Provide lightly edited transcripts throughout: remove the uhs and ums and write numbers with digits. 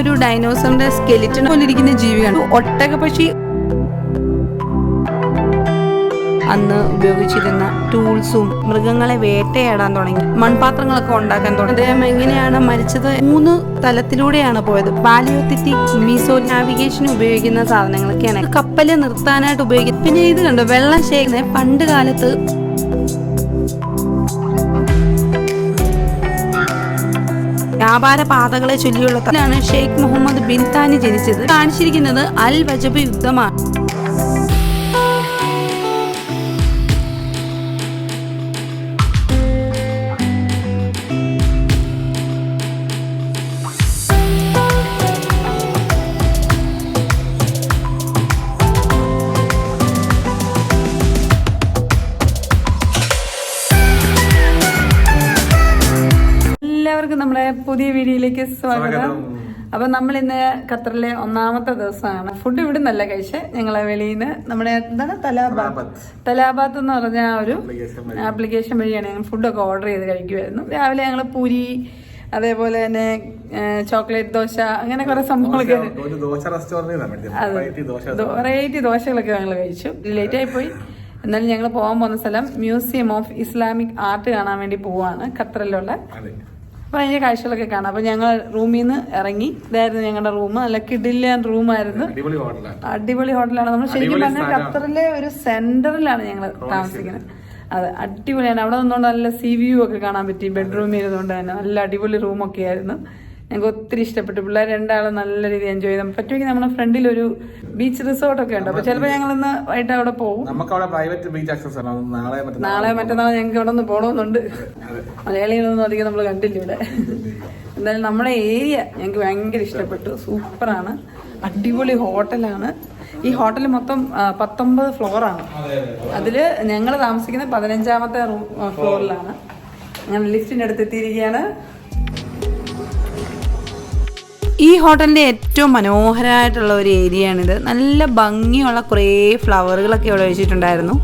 ഒരു ഡൈനോസറിന്റെ സ്കെലിറ്റൺ പോലിരിക്കുന്ന ജീവിയാണ്. ഒട്ടകപക്ഷി അന്ന് ഉപയോഗിച്ചിരുന്ന ടൂൾസും മൃഗങ്ങളെ വേട്ടയാടാൻ തുടങ്ങി, മൺപാത്രങ്ങളൊക്കെ ഉണ്ടാക്കാൻ തുടങ്ങി. അദ്ദേഹം എങ്ങനെയാണ് മരിച്ചത്? 3 തലത്തിലൂടെയാണ് പോയത്. പാലിയോത്തിറ്റിക്, മീസോ, നാവിഗേഷന് ഉപയോഗിക്കുന്ന സാധനങ്ങളൊക്കെയാണ്. കപ്പല് നിർത്താനായിട്ട് ഉപയോഗിക്കുന്നത്. പിന്നെ ഇത് കണ്ടോ, വെള്ളം ശേഖരിക്കുന്നത് പണ്ട് കാലത്ത് വ്യാപാര പാതകളെ ചൊല്ലിയുള്ള ഷെയ്ഖ് മുഹമ്മദ് ബിൻ താനി ജനിച്ചത്. കാണിച്ചിരിക്കുന്നത് അൽ വജബ് യുദ്ധമാണ്. എല്ലാവർക്കും നമ്മുടെ പുതിയ വീഡിയോയിലേക്ക് സ്വാഗതം. അപ്പൊ നമ്മൾ ഇന്ന് ഖത്തറിലെ 1ാമത്തെ ദിവസമാണ്. ഫുഡ് ഇവിടെ നല്ല കഴിച്ച് ഞങ്ങളെ വെളിയിൽ നിന്ന് നമ്മുടെ എന്താണ് തലാബാത്ത് എന്ന് പറഞ്ഞ ഒരു ആപ്ലിക്കേഷൻ വഴിയാണ് ഞങ്ങൾ ഫുഡൊക്കെ ഓർഡർ ചെയ്ത് കഴിക്കുമായിരുന്നു. രാവിലെ ഞങ്ങൾ പൂരി, അതേപോലെ തന്നെ ചോക്ലേറ്റ് ദോശ, അങ്ങനെ കുറെ സംഭവങ്ങളൊക്കെ, വെറൈറ്റി ദോശകളൊക്കെ ഞങ്ങൾ കഴിച്ചു. ലേറ്റ് ആയി പോയി. എന്നാലും ഞങ്ങൾ പോകാൻ പോകുന്ന സ്ഥലം മ്യൂസിയം ഓഫ് ഇസ്ലാമിക് ആർട്ട് കാണാൻ വേണ്ടി പോവാണ്, ഖത്തറിലുള്ള. അപ്പൊ അതിന്റെ കാഴ്ചകളൊക്കെ കാണാം. അപ്പൊ ഞങ്ങൾ റൂമിൽ നിന്ന് ഇറങ്ങി. ഇതായിരുന്നു ഞങ്ങളുടെ റൂം. നല്ല കിടിലൻ റൂമായിരുന്നു. അടിപൊളി ഹോട്ടലാണ്. നമ്മൾ ശരിക്കും പറഞ്ഞാൽ ഖത്തറിലെ ഒരു സെന്ററിലാണ് ഞങ്ങൾ താമസിക്കുന്നത്. അതെ, അടിപൊളിയാണ്. അവിടെ നിന്നുകൊണ്ട് നല്ല സീ വ്യൂ ഒക്കെ കാണാൻ പറ്റി. ബെഡ്റൂമിൽ ഇരുന്നുകൊണ്ട് തന്നെ നല്ല അടിപൊളി റൂമൊക്കെ ആയിരുന്നു. ഞങ്ങൾക്ക് ഒത്തിരി ഇഷ്ടപ്പെട്ടു. പിള്ളേർ 2 നല്ല രീതിയിൽ എൻജോയ് ചെയ്തു. പറ്റുമെങ്കിൽ നമ്മുടെ ഫ്രണ്ടിൽ ഒരു ബീച്ച് റിസോർട്ട് ഒക്കെ ഉണ്ട്. അപ്പൊ ചിലപ്പോൾ ഞങ്ങൾ ഇന്ന് വൈകിട്ട് അവിടെ പോകും. നാളെ മറ്റന്നാൾ ഞങ്ങൾക്ക് അവിടെ ഒന്ന് പോകണമെന്നുണ്ട്. മലയാളികളൊന്നും അധികം നമ്മൾ കണ്ടില്ല ഇവിടെ. എന്തായാലും നമ്മുടെ ഏരിയ ഞങ്ങൾക്ക് ഭയങ്കര ഇഷ്ടപ്പെട്ടു. സൂപ്പറാണ്. അടിപൊളി ഹോട്ടലാണ്. ഈ ഹോട്ടൽ മൊത്തം 19 ഫ്ലോറാണ്. അതില് ഞങ്ങൾ താമസിക്കുന്നത് 15ാമത്തെ ഫ്ലോറിലാണ്. ഞങ്ങൾ ലിഫ്റ്റിന്റെ അടുത്ത് എത്തിയിരിക്കുകയാണ്. ഈ ഹോട്ടലിന്റെ ഏറ്റവും മനോഹരമായിട്ടുള്ള ഒരു ഏരിയയാണിത്. നല്ല ഭംഗിയുള്ള കുറേ ഫ്ലവറുകളൊക്കെ ഇവിടെ വെച്ചിട്ടുണ്ടായിരുന്നു.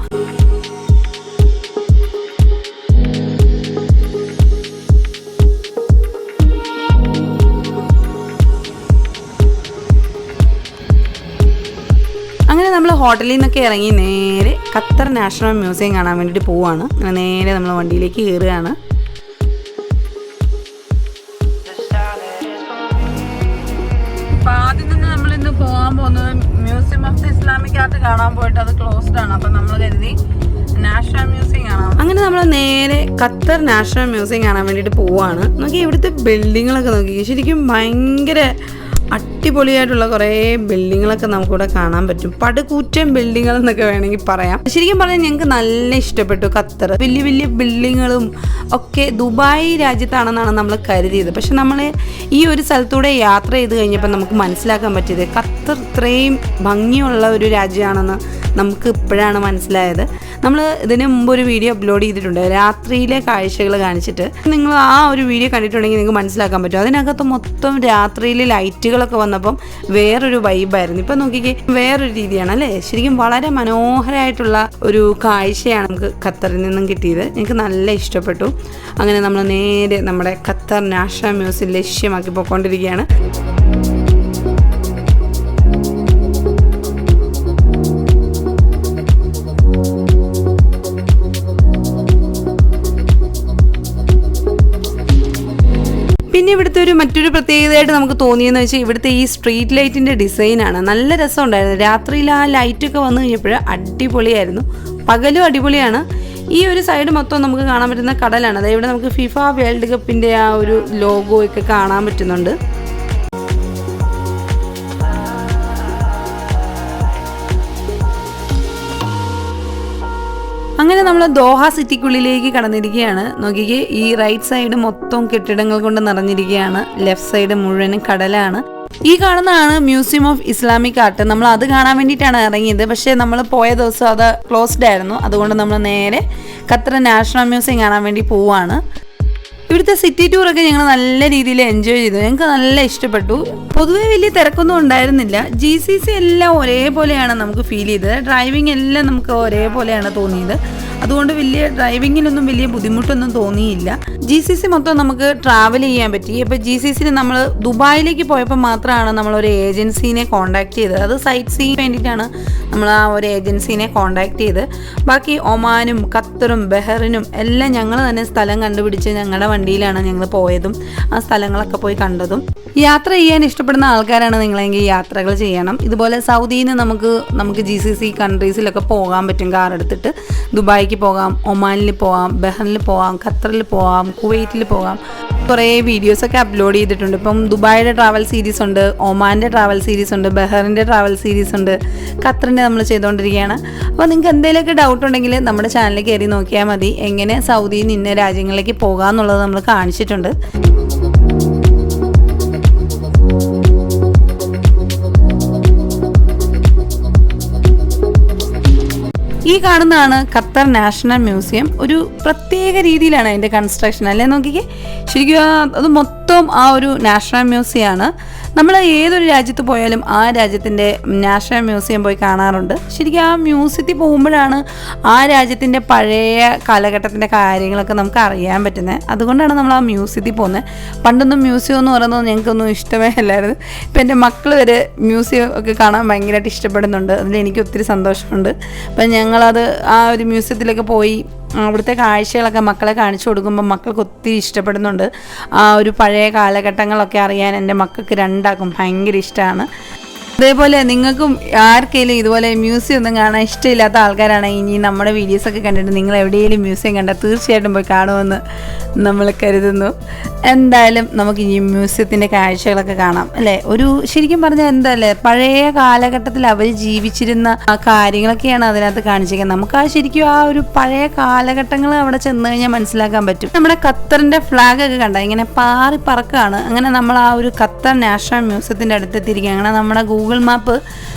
അങ്ങനെ നമ്മൾ ഹോട്ടലിൽ നിന്നൊക്കെ ഇറങ്ങി നേരെ ഖത്തർ നാഷണൽ മ്യൂസിയം കാണാൻ വേണ്ടിയിട്ട് പോവാണ്. നേരെ നമ്മൾ വണ്ടിയിലേക്ക് കയറുകയാണ്. ആദ്യം തന്നെ നമ്മൾ ഇന്ന് പോകാൻ പോകുന്നത് museum of the Islamic art കാണാൻ പോയിട്ട് അത് ക്ലോസ്ഡ് ആണ്. അപ്പൊ നമ്മൾ കരുതി നാഷണൽ മ്യൂസിയം കാണാം. അങ്ങനെ നമ്മൾ നേരെ ഖത്തർ നാഷണൽ മ്യൂസിയം കാണാൻ വേണ്ടിയിട്ട് പോവാണ്. നോക്കി ഇവിടുത്തെ ബിൽഡിങ്ങുകളൊക്കെ നോക്കി. ശരിക്കും ഭയങ്കര അടിപൊളിയായിട്ടുള്ള കുറേ ബിൽഡിങ്ങുകളൊക്കെ നമുക്കിവിടെ കാണാൻ പറ്റും. പടുകൂറ്റൻ ബിൽഡിങ്ങുകൾ എന്നൊക്കെ വേണമെങ്കിൽ പറയാം. ശരിക്കും പറഞ്ഞാൽ ഞങ്ങൾക്ക് നല്ല ഇഷ്ടപ്പെട്ടു ഖത്തർ. വലിയ വലിയ ബിൽഡിങ്ങുകളും ഒക്കെ ദുബായ് രാജ്യത്താണെന്നാണ് നമ്മൾ കരുതിയത്. പക്ഷെ നമ്മൾ ഈ ഒരു സ്ഥലത്തൂടെ യാത്ര ചെയ്ത് കഴിഞ്ഞപ്പോൾ നമുക്ക് മനസ്സിലാക്കാൻ പറ്റിയത് ഖത്തർ ഇത്രയും ഭംഗിയുള്ള ഒരു രാജ്യമാണെന്ന് നമുക്ക് ഇപ്പോഴാണ് മനസ്സിലായത്. നമ്മൾ ഇതിന് മുമ്പ് ഒരു വീഡിയോ അപ്ലോഡ് ചെയ്തിട്ടുണ്ട്, രാത്രിയിലെ കാഴ്ചകൾ കാണിച്ചിട്ട്. നിങ്ങൾ ആ ഒരു വീഡിയോ കണ്ടിട്ടുണ്ടെങ്കിൽ നിങ്ങൾക്ക് മനസ്സിലാക്കാൻ പറ്റും. അതിനകത്ത് മൊത്തം രാത്രിയിൽ ലൈറ്റുകളൊക്കെ വന്നപ്പം വേറൊരു വൈബായിരുന്നു. ഇപ്പം നോക്കിക്കേ, വേറൊരു രീതിയാണ് അല്ലേ. ശരിക്കും വളരെ മനോഹരമായിട്ടുള്ള ഒരു കാഴ്ചയാണ് നമുക്ക് ഖത്തറിൽ നിന്നും കിട്ടിയത്. എനിക്ക് നല്ല ഇഷ്ടപ്പെട്ടു. അങ്ങനെ നമ്മൾ നേരെ നമ്മുടെ ഖത്തർ നാഷണൽ മ്യൂസിയം ലക്ഷ്യമാക്കി പോയിക്കൊണ്ടിരിക്കുകയാണ്. പിന്നെ ഇവിടുത്തെ മറ്റൊരു പ്രത്യേകതയായിട്ട് നമുക്ക് തോന്നിയെന്ന് വെച്ചാൽ ഇവിടുത്തെ ഈ സ്ട്രീറ്റ് ലൈറ്റിൻ്റെ ഡിസൈനാണ്. നല്ല രസമുണ്ടായിരുന്നു. രാത്രിയിൽ ആ ലൈറ്റൊക്കെ വന്നു കഴിഞ്ഞപ്പോൾ അടിപൊളിയായിരുന്നു. പകലും അടിപൊളിയാണ്. ഈ ഒരു സൈഡ് മൊത്തം നമുക്ക് കാണാൻ പറ്റുന്ന കടലാണ്. അതായത് ഇവിടെ നമുക്ക് ഫിഫ വേൾഡ് കപ്പിൻ്റെ ആ ഒരു ലോഗോ ഒക്കെ കാണാൻ പറ്റുന്നുണ്ട്. അങ്ങനെ നമ്മൾ ദോഹ സിറ്റിക്കുള്ളിലേക്ക് കടന്നിരിക്കുകയാണ്. നോക്കിക്കേ, ഈ റൈറ്റ് സൈഡ് മൊത്തം കെട്ടിടങ്ങൾ കൊണ്ട് നിറഞ്ഞിരിക്കുകയാണ്. ലെഫ്റ്റ് സൈഡ് മുഴുവനും കടലാണ്. ഈ കാണുന്നതാണ് മ്യൂസിയം ഓഫ് ഇസ്ലാമിക് ആർട്ട്. നമ്മൾ അത് കാണാൻ വേണ്ടിയിട്ടാണ് ഇറങ്ങിയത്. പക്ഷേ നമ്മൾ പോയ ദിവസം അത് ക്ലോസ്ഡ് ആയിരുന്നു. അതുകൊണ്ട് നമ്മൾ നേരെ ഖത്തർ നാഷണൽ മ്യൂസിയം കാണാൻ വേണ്ടി പോവാണ്. ഇവിടുത്തെ സിറ്റി ടൂറൊക്കെ ഞങ്ങൾ നല്ല രീതിയിൽ എൻജോയ് ചെയ്തു. ഞങ്ങൾക്ക് നല്ല ഇഷ്ടപ്പെട്ടു. പൊതുവെ വലിയ തിരക്കൊന്നും ഉണ്ടായിരുന്നില്ല. GCC എല്ലാം ഒരേപോലെയാണ് നമുക്ക് ഫീൽ ചെയ്തത്. ഡ്രൈവിംഗ് എല്ലാം നമുക്ക് ഒരേപോലെയാണ് തോന്നിയത്. അതുകൊണ്ട് വലിയ ഡ്രൈവിങ്ങിനൊന്നും വലിയ ബുദ്ധിമുട്ടൊന്നും തോന്നിയില്ല. GCC മൊത്തം നമുക്ക് ട്രാവൽ ചെയ്യാൻ പറ്റി. അപ്പോൾ GCCയിൽ നമ്മൾ ദുബായിലേക്ക് പോയപ്പോൾ മാത്രമാണ് നമ്മളൊരു ഏജൻസീനെ കോൺടാക്ട് ചെയ്തത്. അത് സൈറ്റ് സീയിങ് വേണ്ടിയിട്ടാണ് നമ്മൾ ആ ഒരു ഏജൻസീനെ കോൺടാക്ട് ചെയ്ത്. ബാക്കി ഒമാനും ഖത്തറും ബഹറിനും എല്ലാം ഞങ്ങൾ തന്നെ സ്ഥലം കണ്ടുപിടിച്ച് ഞങ്ങളുടെ വണ്ടിയിലാണ് ഞങ്ങൾ പോയതും ആ സ്ഥലങ്ങളൊക്കെ പോയി കണ്ടതും. യാത്ര ചെയ്യാൻ ഇഷ്ടപ്പെടുന്ന ആൾക്കാരാണ് നിങ്ങളെങ്കിൽ യാത്രകൾ ചെയ്യണം. ഇതുപോലെ സൗദിയിൽ നിന്ന് നമുക്ക് GCC കൺട്രീസിലൊക്കെ പോകാൻ പറ്റും. കാർ എടുത്തിട്ട് ദുബായിക്ക് പോകാം, ഒമാനിൽ പോകാം, ബഹറിൽ പോകാം, ഖത്തറിൽ പോകാം, കുവൈറ്റിൽ പോകാം. കുറേ വീഡിയോസൊക്കെ അപ്ലോഡ് ചെയ്തിട്ടുണ്ട്. ഇപ്പം ദുബായിയുടെ ട്രാവൽ സീരീസ് ഉണ്ട്, ഒമാൻ്റെ ട്രാവൽ സീരീസ് ഉണ്ട്, ബഹറിൻ്റെ ട്രാവൽ സീരീസ് ഉണ്ട്, ഖത്തറിൻ്റെ നമ്മൾ ചെയ്തുകൊണ്ടിരിക്കുകയാണ്. അപ്പോൾ നിങ്ങൾക്ക് എന്തെങ്കിലുമൊക്കെ ഡൗട്ട് ഉണ്ടെങ്കിൽ നമ്മുടെ ചാനലിൽ കയറി നോക്കിയാൽ മതി. എങ്ങനെ സൗദിയിൽ നിന്ന് രാജ്യങ്ങളിലേക്ക് പോകാമെന്നുള്ളത് നമ്മൾ കാണിച്ചിട്ടുണ്ട്. ഈ കാണുന്നതാണ് ഖത്തർ നാഷണൽ മ്യൂസിയം. ഒരു പ്രത്യേക രീതിയിലാണ് അതിൻ്റെ കൺസ്ട്രക്ഷൻ അല്ലേ, നോക്കിക്കേ. ശരിക്കും അത് മൊത്തം ആ ഒരു നാഷണൽ മ്യൂസിയമാണ്. നമ്മൾ ഏതൊരു രാജ്യത്ത് പോയാലും ആ രാജ്യത്തിൻ്റെ നാഷണൽ മ്യൂസിയം പോയി കാണാറുണ്ട്. ശരിക്കും ആ മ്യൂസിയത്തിൽ പോകുമ്പോഴാണ് ആ രാജ്യത്തിൻ്റെ പഴയ കാലഘട്ടത്തിൻ്റെ കാര്യങ്ങളൊക്കെ നമുക്ക് അറിയാൻ പറ്റുന്നത്. അതുകൊണ്ടാണ് നമ്മൾ ആ മ്യൂസിയത്തിൽ പോകുന്നത്. പണ്ടൊന്നും മ്യൂസിയം എന്ന് പറയുന്നത് ഞങ്ങൾക്കൊന്നും ഇഷ്ടമേ അല്ലായിരുന്നു. ഇപ്പം എൻ്റെ മക്കൾ വരെ മ്യൂസിയം ഒക്കെ കാണാൻ ഭയങ്കരമായിട്ട് ഇഷ്ടപ്പെടുന്നുണ്ട്. അതിൽ എനിക്ക് ഒത്തിരി സന്തോഷമുണ്ട്. അപ്പം ഞങ്ങളത് ആ ഒരു മ്യൂസിയത്തിലൊക്കെ പോയി അവിടുത്തെ കാഴ്ചകളൊക്കെ മക്കളെ കാണിച്ചു കൊടുക്കുമ്പോൾ മക്കൾക്ക് ഒത്തിരി ഇഷ്ടപ്പെടുന്നുണ്ട്. ആ ഒരു പഴയ കാലഘട്ടങ്ങളൊക്കെ അറിയാൻ എൻ്റെ മക്കൾക്ക് രണ്ടാക്കും ഭയങ്കര ഇഷ്ടമാണ്. അതേപോലെ നിങ്ങൾക്കും ആർക്കെങ്കിലും ഇതുപോലെ മ്യൂസിയം ഒന്നും കാണാൻ ഇഷ്ടമില്ലാത്ത ആൾക്കാരാണെങ്കിൽ ഇനി നമ്മുടെ വീഡിയോസൊക്കെ കണ്ടിട്ട് നിങ്ങൾ എവിടെയെങ്കിലും മ്യൂസിയം കണ്ടാൽ തീർച്ചയായിട്ടും പോയി കാണുമെന്ന് നമ്മൾ കരുതുന്നു. എന്തായാലും നമുക്ക് ഇനി മ്യൂസിയത്തിൻ്റെ കാഴ്ചകളൊക്കെ കാണാം അല്ലേ. ഒരു ശരിക്കും പറഞ്ഞാൽ എന്തല്ലേ, പഴയ കാലഘട്ടത്തിൽ അവർ ജീവിച്ചിരുന്ന കാര്യങ്ങളൊക്കെയാണ് അതിനകത്ത് കാണിച്ചിരിക്കുന്നത്. നമുക്ക് ആ ശരിക്കും ആ ഒരു പഴയ കാലഘട്ടങ്ങൾ അവിടെ ചെന്ന് കഴിഞ്ഞാൽ മനസ്സിലാക്കാൻ പറ്റും. നമ്മുടെ ഖത്തറിൻ്റെ ഫ്ലാഗൊക്കെ കണ്ട ഇങ്ങനെ പാറി പറക്കാണ്. അങ്ങനെ നമ്മൾ ആ ഒരു ഖത്തർ നാഷണൽ മ്യൂസിയത്തിൻ്റെ അടുത്തെത്തിയിരിക്കുക. അങ്ങനെ നമ്മുടെ ഗൂഗിൾ മാപ്പ്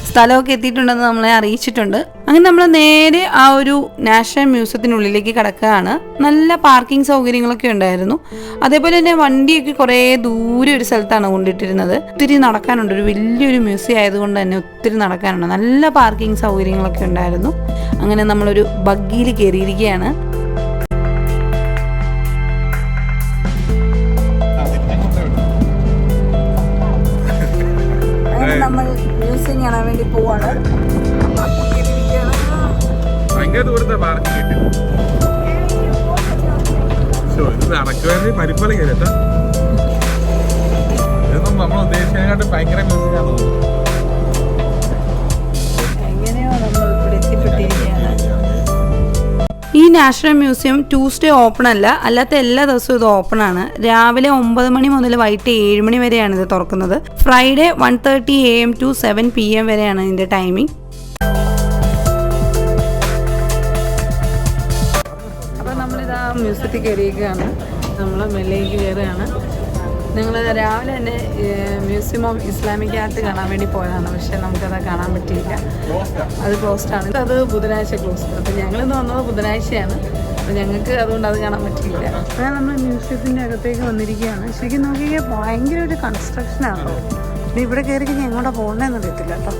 സ്ഥലമൊക്കെ എത്തിയിട്ടുണ്ടെന്ന് നമ്മളെ അറിയിച്ചിട്ടുണ്ട്. അങ്ങനെ നമ്മൾ നേരെ ആ ഒരു നാഷണൽ മ്യൂസിയത്തിനുള്ളിലേക്ക് കിടക്കുകയാണ്. നല്ല പാർക്കിംഗ് സൗകര്യങ്ങളൊക്കെ ഉണ്ടായിരുന്നു. അതേപോലെ തന്നെ വണ്ടിയൊക്കെ കുറേ ദൂരെ ഒരു സ്ഥലത്താണ് കൊണ്ടിട്ടിരുന്നത്. ഒത്തിരി നടക്കാനുണ്ട്. ഒരു വലിയൊരു മ്യൂസിയം ആയതുകൊണ്ട് തന്നെ ഒത്തിരി നടക്കാനുണ്ട്. നല്ല പാർക്കിംഗ് സൗകര്യങ്ങളൊക്കെ ഉണ്ടായിരുന്നു. അങ്ങനെ നമ്മളൊരു ബഗ്ഗിയിൽ കയറിയിരിക്കുകയാണ്. നമ്മൾ മ്യൂസിയം കാണാൻ വേണ്ടി പോവാണ്. ഈ നാഷണൽ മ്യൂസിയം ട്യൂസ്ഡേ ഓപ്പൺ അല്ലാത്ത എല്ലാ ദിവസവും ഇത് ഓപ്പൺ ആണ്. രാവിലെ 9 മണി മുതൽ വൈകിട്ട് 7 മണി വരെയാണ് ഇത് തുറക്കുന്നത്. ഫ്രൈഡേ 1:30 AM to 7 PM വരെയാണ് ഇതിൻ്റെ ടൈമിംഗ്. അപ്പോൾ നമ്മളിതാ മ്യൂസിയത്തിൽ കയറിയിരിക്കുകയാണ്. നമ്മൾ മെല്ലേക്ക് കയറുകയാണ്. ഞങ്ങൾ രാവിലെ തന്നെ മ്യൂസിയം ഓഫ് ഇസ്ലാമിക് ആർട്ട് കാണാൻ വേണ്ടി പോയതാണ്. പക്ഷെ നമുക്കത് കാണാൻ പറ്റിയില്ല, അത് ക്ലോസ്ഡാണ്. അത് ബുധനാഴ്ച ക്ലോസ്ഡ്. അപ്പം ഞങ്ങളിന്ന് വന്നത് ബുധനാഴ്ചയാണ്. അപ്പം ഞങ്ങൾക്ക് അതുകൊണ്ട് അത് കാണാൻ പറ്റിയില്ല. അങ്ങനെ നമ്മൾ മ്യൂസിയത്തിൻ്റെ അകത്തേക്ക് വന്നിരിക്കുകയാണ്. ശരിക്കും നോക്കിയാൽ ഭയങ്കര ഒരു കൺസ്ട്രക്ഷനാണോ. ഇത് ഇവിടെ കയറി കഴിഞ്ഞാൽ എങ്ങോട്ടാണ് പോകണമെന്ന് അറിയത്തില്ല കേട്ടോ.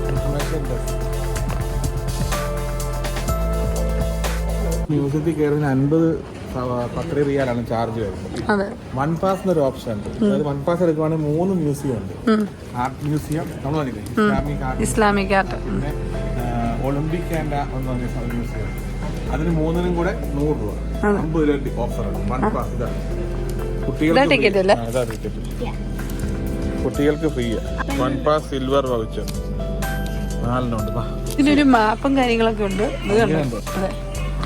മ്യൂസിയത്തിൽ കയറുന്നതിന് 50 റിയാലാണ് ചാർജ് വരുന്നത്. വൺ പാസ് എന്നൊരു ഓപ്ഷൻ ഉണ്ട്. അതായത് വൺ പാസ് എടുക്കുവാണെങ്കിൽ 3 മ്യൂസിയം ഉണ്ട്. ആർട്ട് മ്യൂസിയം നമ്മൾ പറഞ്ഞില്ലേ, ഇസ്ലാമിക് ആർട്ട്, പിന്നെ ഒളിമ്പിക് ആൻഡ് മ്യൂസിയം. അതിന് 3-നും കൂടെ 100 രൂപ, 50 രൂപ ഓഫർ ഉണ്ട്. വൺ പാസ് ഇതാണ്. കുട്ടികൾക്ക് free. One pass silver voucher 4-നുണ്ട്. ഇതിനൊരു മാപ്പും കാര്യങ്ങളൊക്കെ ഉണ്ട്.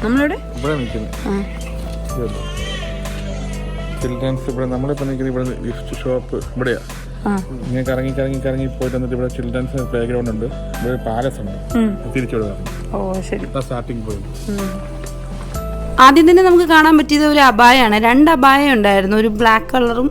നമ്മളിവിടെ ഇവിടെ നിൽക്കുന്നത് ചിൽഡ്രൻസ്. ഇവിടെ നമ്മളിപ്പോൾ നിൽക്കുന്നത് ഇവിടെ ഗിഫ്റ്റ് ഷോപ്പ് ഇവിടെയാ. ഇങ്ങനെ കറങ്ങി കറങ്ങി കറങ്ങി പോയിട്ട് വന്നിട്ട് ഇവിടെ ചിൽഡ്രൻസ് പ്ലേ ഗ്രൗണ്ട് ഉണ്ട്. ഇവിടെ പാലസ് ഉണ്ട്. തിരിച്ചു വിടുക. Starting point. ആദ്യം തന്നെ നമുക്ക് കാണാൻ പറ്റിയത് ഒരു അബായാണ്. 2 അബായ ഉണ്ടായിരുന്നു, ഒരു ബ്ലാക്ക് കളറും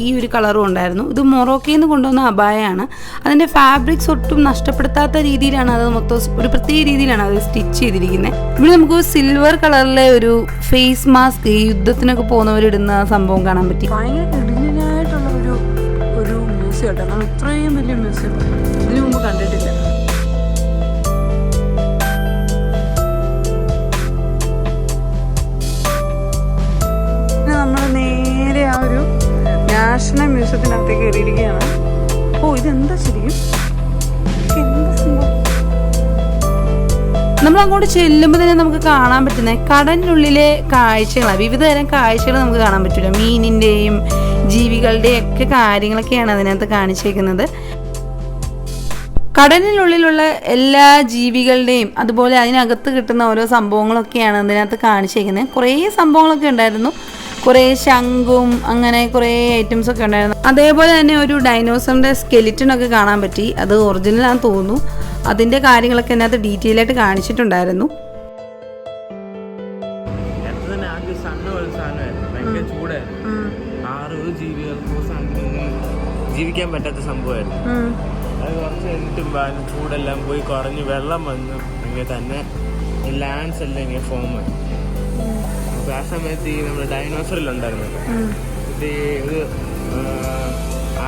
ഈ ഒരു കളറും ഉണ്ടായിരുന്നു. ഇത് മൊറോക്കയിൽ നിന്ന് കൊണ്ടുവന്ന അബായാണ്. അതിൻ്റെ ഫാബ്രിക്സ് ഒട്ടും നഷ്ടപ്പെടുത്താത്ത രീതിയിലാണ് അത് മൊത്തം ഒരു പ്രത്യേക രീതിയിലാണ് അത് സ്റ്റിച്ച് ചെയ്തിരിക്കുന്നത്. ഇവിടെ നമുക്ക് സിൽവർ കളറിലെ ഒരു ഫേസ് മാസ്ക് ഈ യുദ്ധത്തിനൊക്കെ പോകുന്നവരിടുന്ന സംഭവം കാണാൻ പറ്റി. ഭയങ്കര ഇടിഞ്ഞായിട്ടുള്ള ഒരു മ്യൂസിയം കേട്ടോ. നമ്മൾ ഇത്രയും വലിയ മ്യൂസിയം ഇതിനു മുമ്പ് കണ്ടിട്ടില്ല. നമ്മൾ നേരെ ആ ഒരു നാഷണൽ മ്യൂസിയത്തിനകത്തേക്ക് കയറിയിരിക്കുകയാണ്. ഇതെന്താ ശരിക്കും എന്താ സംഭവം? നമ്മൾ അങ്ങോട്ട് ചെല്ലുമ്പോൾ തന്നെ നമുക്ക് കാണാൻ പറ്റുന്നത് കടലിനുള്ളിലെ കാഴ്ചകളാണ്. വിവിധ തരം കാഴ്ചകൾ നമുക്ക് കാണാൻ പറ്റില്ല. മീനിൻ്റെയും ജീവികളുടെയും ഒക്കെ കാര്യങ്ങളൊക്കെയാണ് അതിനകത്ത് കാണിച്ചേക്കുന്നത്. കടലിനുള്ളിലുള്ള എല്ലാ ജീവികളുടെയും അതുപോലെ അതിനകത്ത് കിട്ടുന്ന ഓരോ സംഭവങ്ങളൊക്കെയാണ് അതിനകത്ത് കാണിച്ചേക്കുന്നത്. കുറേ സംഭവങ്ങളൊക്കെ ഉണ്ടായിരുന്നു. കുറേ ശംഖും അങ്ങനെ കുറേ ഐറ്റംസൊക്കെ ഉണ്ടായിരുന്നു. അതേപോലെ തന്നെ ഒരു ഡൈനോസറിൻ്റെ സ്കെലിറ്റനൊക്കെ കാണാൻ പറ്റി. അത് ഒറിജിനലാണെന്ന് തോന്നുന്നു. അതിൻ്റെ കാര്യങ്ങളൊക്കെ അതിനകത്ത് ഡീറ്റെയിൽ ആയിട്ട് കാണിച്ചിട്ടുണ്ടായിരുന്നു. ജീവിക്കാൻ പറ്റാത്ത സംഭവമായിരുന്നു. അത് കുറച്ച് കഴിഞ്ഞിട്ടും ചൂടെല്ലാം പോയി കുറഞ്ഞ് വെള്ളം വന്നു അങ്ങനെ തന്നെ ലാൻഡ്സ് എല്ലാം ഇങ്ങനെ ഫോം ആയി. അപ്പോൾ ആ സമയത്ത് ഈ നമ്മുടെ ഡൈനോസറിലുണ്ടായിരുന്നത് ഒരു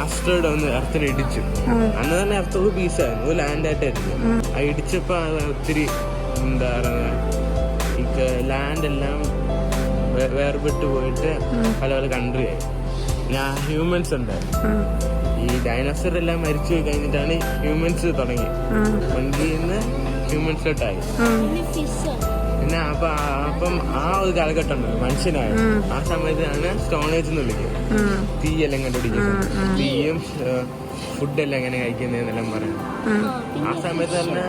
ആസ്ട്രോയിഡ് ഒന്ന് എർത്തിന് ഇടിച്ചു. അന്ന് തന്നെ എർത്ത് ഒരു പീസായിരുന്നു, ഒരു ലാൻഡായിട്ടായിരുന്നു. ആ ഇടിച്ചപ്പോൾ അത് ഒത്തിരി എന്താ പറയുക ഈ ലാൻഡെല്ലാം വേർപെട്ട് പോയിട്ട് പല പല കൺട്രി ആയി. പിന്നെ ഹ്യൂമൻസ് ഉണ്ടായിരുന്നു. ഈ ഡൈനോസർ എല്ലാം മരിച്ചു പോയി കഴിഞ്ഞിട്ടാണ് ഹ്യൂമൻസ് തുടങ്ങി. മങ്കിയിൽ നിന്ന് ഹ്യൂമൻസിലോട്ടായി. പിന്നെ അപ്പം ആ ഒരു കാലഘട്ടം ഉണ്ടല്ലോ മനുഷ്യനായ ആ സമയത്താണ് സ്റ്റോൺ ഏജ് എന്ന് വിളിക്കുന്നത്. തീയെല്ലാം കണ്ടുപിടിക്കുന്നത്, തീയും ഫുഡെല്ലാം എങ്ങനെ കഴിക്കുന്നതെന്നെല്ലാം പറയുന്നത്. ആ സമയത്ത് തന്നെ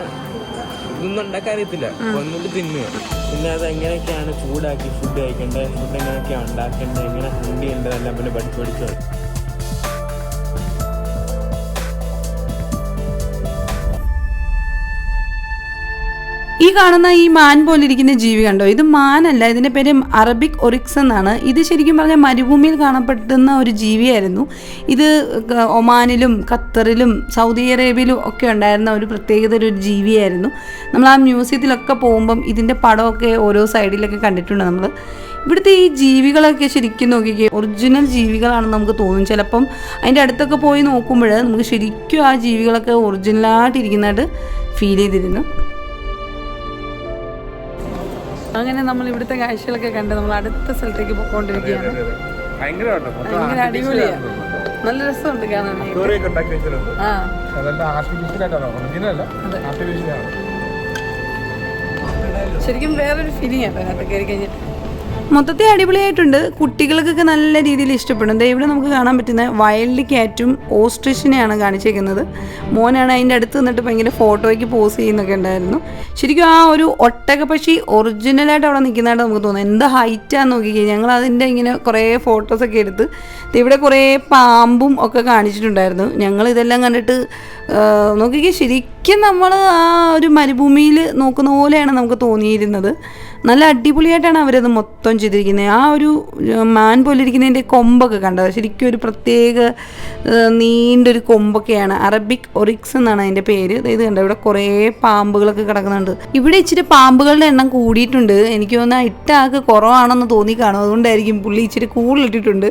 ഇതൊന്നും ഉണ്ടാക്കാൻ അറിയത്തില്ല, ഒന്നുകൊണ്ട് തിന്നുക. പിന്നെ അത് എങ്ങനെയൊക്കെയാണ് ചൂടാക്കി ഫുഡ് കഴിക്കേണ്ടത്, ഫുഡ് എങ്ങനെയൊക്കെയാണ് ഉണ്ടാക്കേണ്ടത്, എങ്ങനെ ഫുഡ് ചെയ്യേണ്ടതെല്ലാം പിന്നെ പഠിച്ചു. ഈ കാണുന്ന ഈ മാൻ പോലിരിക്കുന്ന ജീവി കണ്ടോ? ഇത് മാനല്ല, ഇതിൻ്റെ പേര് അറബിക് ഒറിക്സ് എന്നാണ്. ഇത് ശരിക്കും പറഞ്ഞാൽ മരുഭൂമിയിൽ കാണപ്പെടുന്ന ഒരു ജീവിയായിരുന്നു. ഇത് ഒമാനിലും ഖത്തറിലും സൗദി അറേബ്യയിലും ഒക്കെ ഉണ്ടായിരുന്ന ഒരു പ്രത്യേകത ഒരു ജീവിയായിരുന്നു. നമ്മൾ ആ മ്യൂസിയത്തിലൊക്കെ പോകുമ്പം ഇതിൻ്റെ പടമൊക്കെ ഓരോ സൈഡിലൊക്കെ കണ്ടിട്ടുണ്ട് നമ്മൾ. ഇവിടുത്തെ ഈ ജീവികളൊക്കെ ശരിക്കും നോക്കിക്കേ ഒറിജിനൽ ജീവികളാണെന്ന് നമുക്ക് തോന്നും. ചിലപ്പം അതിൻ്റെ അടുത്തൊക്കെ പോയി നോക്കുമ്പോൾ നമുക്ക് ശരിക്കും ആ ജീവികളൊക്കെ ഒറിജിനലായിട്ടിരിക്കുന്നതായിട്ട് ഫീൽ ചെയ്തിരുന്നു. അങ്ങനെ നമ്മൾ ഇവിടുത്തെ കാഴ്ചകളൊക്കെ കണ്ട് നമ്മൾ അടുത്ത സ്ഥലത്തേക്ക് പോയിക്കൊണ്ടിരിക്കുകയാണ്. ഭയങ്കര അടിപൊളിയാണ്, നല്ല രസമുണ്ട് കാണാൻ. ശരിക്കും വേറൊരു ഫീലിംഗ് ആണ് അതിനകത്ത് കയറി കഴിഞ്ഞിട്ട്. മൊത്തത്തിൽ അടിപൊളിയായിട്ടുണ്ട്. കുട്ടികൾക്കൊക്കെ നല്ല രീതിയിൽ ഇഷ്ടപ്പെടും. ഇവിടെ നമുക്ക് കാണാൻ പറ്റുന്ന വൈൽഡ് ക്യാറ്റും ഓസ്ട്രിച്ചിനെയാണ് കാണിച്ചേക്കുന്നത്. മോനാണ് അതിൻ്റെ അടുത്ത് നിന്നിട്ട് ഭയങ്കര ഫോട്ടോയ്ക്ക് പോസ് ചെയ്യുന്നൊക്കെ ഉണ്ടായിരുന്നു. ശരിക്കും ആ ഒരു ഒട്ടകപ്പക്ഷി ഒറിജിനലായിട്ട് അവിടെ നിൽക്കുന്നതായിട്ട് നമുക്ക് തോന്നുന്നു. എന്താ ഹൈറ്റാന്ന് നോക്കിക്കഴിഞ്ഞാൽ ഞങ്ങൾ അതിൻ്റെ ഇങ്ങനെ കുറേ ഫോട്ടോസൊക്കെ എടുത്ത് ഇവിടെ കുറേ പാമ്പും ഒക്കെ കാണിച്ചിട്ടുണ്ടായിരുന്നു. ഞങ്ങൾ ഇതെല്ലാം കണ്ടിട്ട് നോക്കിക്കേ ശരിക്കും നമ്മൾ ആ ഒരു മരുഭൂമിയിൽ നോക്കുന്ന പോലെയാണ് നമുക്ക് തോന്നിയിരുന്നത്. നല്ല അടിപൊളിയായിട്ടാണ് അവരത് മൊത്തം ചെയ്തിരിക്കുന്നത്. ആ ഒരു മാൻ പോലെ ഇരിക്കുന്നതിൻ്റെ കൊമ്പൊക്കെ കണ്ടത് ശരിക്കും ഒരു പ്രത്യേക നീണ്ടൊരു കൊമ്പൊക്കെയാണ്. അറബിക് ഒറിക്സ് എന്നാണ് അതിൻ്റെ പേര്. ഇത് കണ്ടോ ഇവിടെ കുറേ പാമ്പുകളൊക്കെ കിടക്കുന്നുണ്ട്. ഇവിടെ ഇച്ചിരി പാമ്പുകളുടെ എണ്ണം കൂടിയിട്ടുണ്ട്. എനിക്ക് തോന്നുന്നത് ഇട്ട ആൾക്ക് കുറവാണെന്ന് തോന്നി കാണും, അതുകൊണ്ടായിരിക്കും പുള്ളി ഇച്ചിരി കൂടുതലിട്ടിട്ടുണ്ട്.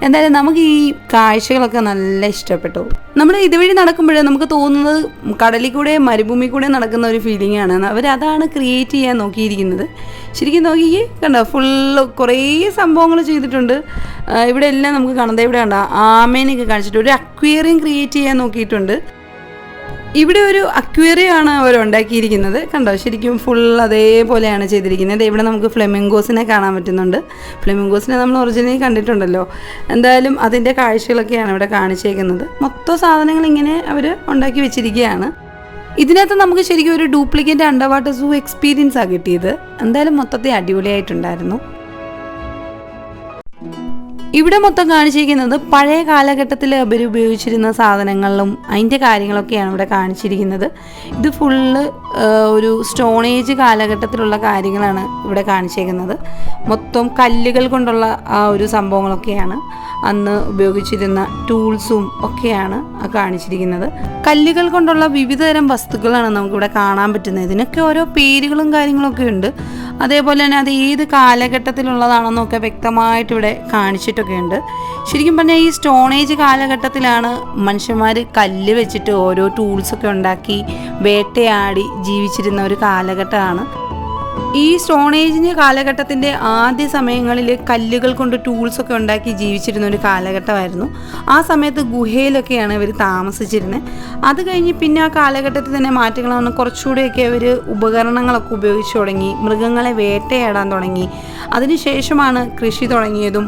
എന്തായാലും നമുക്ക് ഈ കാഴ്ചകളൊക്കെ നല്ല ഇഷ്ടപ്പെട്ടു. നമ്മൾ ഇതുവഴി നടക്കുമ്പോഴേ നമുക്ക് തോന്നുന്നത് കടലിൽ കൂടെ മരുഭൂമി കൂടെ നടക്കുന്ന ഒരു ഫീലിംഗ് ആണ്. അവരതാണ് ക്രിയേറ്റ് ചെയ്യാൻ നോക്കിയിരിക്കുന്നത്. ശരിക്കും നോക്കിക്കേ കണ്ടോ, ഫുള്ള് കുറേ സംഭവങ്ങൾ ചെയ്തിട്ടുണ്ട്. ഇവിടെ എല്ലാം നമുക്ക് കാണുന്നത് ഇവിടെ കണ്ടോ ആമേനെയൊക്കെ കാണിച്ചിട്ട് ഒരു അക്വേറിയം ക്രിയേറ്റ് ചെയ്യാൻ നോക്കിയിട്ടുണ്ട്. ഇവിടെ ഒരു അക്വേറിയം ആണ് അവർ ഉണ്ടാക്കിയിരിക്കുന്നത്. കണ്ടോ ശരിക്കും ഫുൾ അതേപോലെയാണ് ചെയ്തിരിക്കുന്നത്. ഇവിടെ നമുക്ക് ഫ്ലെമിംഗോസിനെ കാണാൻ പറ്റുന്നുണ്ട്. ഫ്ലെമിംഗോസിനെ നമ്മൾ ഒറിജിനലി കണ്ടിട്ടുണ്ടല്ലോ. എന്തായാലും അതിൻ്റെ കാഴ്ചകളൊക്കെയാണ് ഇവിടെ കാണിച്ചേക്കുന്നത്. മൊത്തം സാധനങ്ങൾ ഇങ്ങനെ അവർ ഉണ്ടാക്കി വെച്ചിരിക്കുകയാണ്. ഇതിനകത്ത് നമുക്ക് ശരിക്കും ഒരു ഡ്യൂപ്ലിക്കേറ്റ് അണ്ടർ വാട്ടർ സൂ എക്സ്പീരിയൻസ് ആണ് കിട്ടിയത്. എന്തായാലും മൊത്തത്തിൽ അടിപൊളിയായിട്ടുണ്ടായിരുന്നു. ഇവിടെ മൊത്തം കാണിച്ചിരിക്കുന്നത് പഴയ കാലഘട്ടത്തിൽ അവർ ഉപയോഗിച്ചിരുന്ന സാധനങ്ങളിലും അതിൻ്റെ കാര്യങ്ങളൊക്കെയാണ് ഇവിടെ കാണിച്ചിരിക്കുന്നത്. ഇത് ഫുള്ള് ഒരു സ്റ്റോൺ ഏജ് കാലഘട്ടത്തിലുള്ള കാര്യങ്ങളാണ് ഇവിടെ കാണിച്ചിരിക്കുന്നത്. മൊത്തം കല്ലുകൾ കൊണ്ടുള്ള ആ ഒരു സംഭവങ്ങളൊക്കെയാണ്, അന്ന് ഉപയോഗിച്ചിരുന്ന ടൂൾസും ഒക്കെയാണ് കാണിച്ചിരിക്കുന്നത്. കല്ലുകൾ കൊണ്ടുള്ള വിവിധതരം വസ്തുക്കളാണ് നമുക്കിവിടെ കാണാൻ പറ്റുന്നത്. ഇതിനൊക്കെ ഓരോ പേരുകളും കാര്യങ്ങളൊക്കെ ഉണ്ട്. അതേപോലെ തന്നെ അത് ഏത് കാലഘട്ടത്തിലുള്ളതാണെന്നൊക്കെ വ്യക്തമായിട്ട് ഇവിടെ കാണിച്ചിട്ടൊക്കെ ഉണ്ട്. ശരിക്കും പറഞ്ഞാൽ ഈ സ്റ്റോൺ ഏജ് കാലഘട്ടത്തിലാണ് മനുഷ്യന്മാർ കല്ല് വെച്ചിട്ട് ഓരോ ടൂൾസൊക്കെ ഉണ്ടാക്കി വേട്ടയാടി ജീവിച്ചിരുന്ന ഒരു കാലഘട്ടമാണ്. ഈ സ്റ്റോൺ ഏജിൻ്റെ കാലഘട്ടത്തിൻ്റെ ആദ്യ സമയങ്ങളിൽ കല്ലുകൾ കൊണ്ട് ടൂൾസൊക്കെ ഉണ്ടാക്കി ജീവിച്ചിരുന്ന ഒരു കാലഘട്ടമായിരുന്നു. ആ സമയത്ത് ഗുഹയിലൊക്കെയാണ് ഇവർ താമസിച്ചിരുന്നത്. അത് കഴിഞ്ഞ് പിന്നെ ആ കാലഘട്ടത്തിൽ തന്നെ മാറ്റങ്ങൾ വന്ന് കുറച്ചുകൂടെയൊക്കെ അവർ ഉപകരണങ്ങളൊക്കെ ഉപയോഗിച്ച് തുടങ്ങി, മൃഗങ്ങളെ വേട്ടയാടാൻ തുടങ്ങി. അതിനുശേഷമാണ് കൃഷി തുടങ്ങിയതും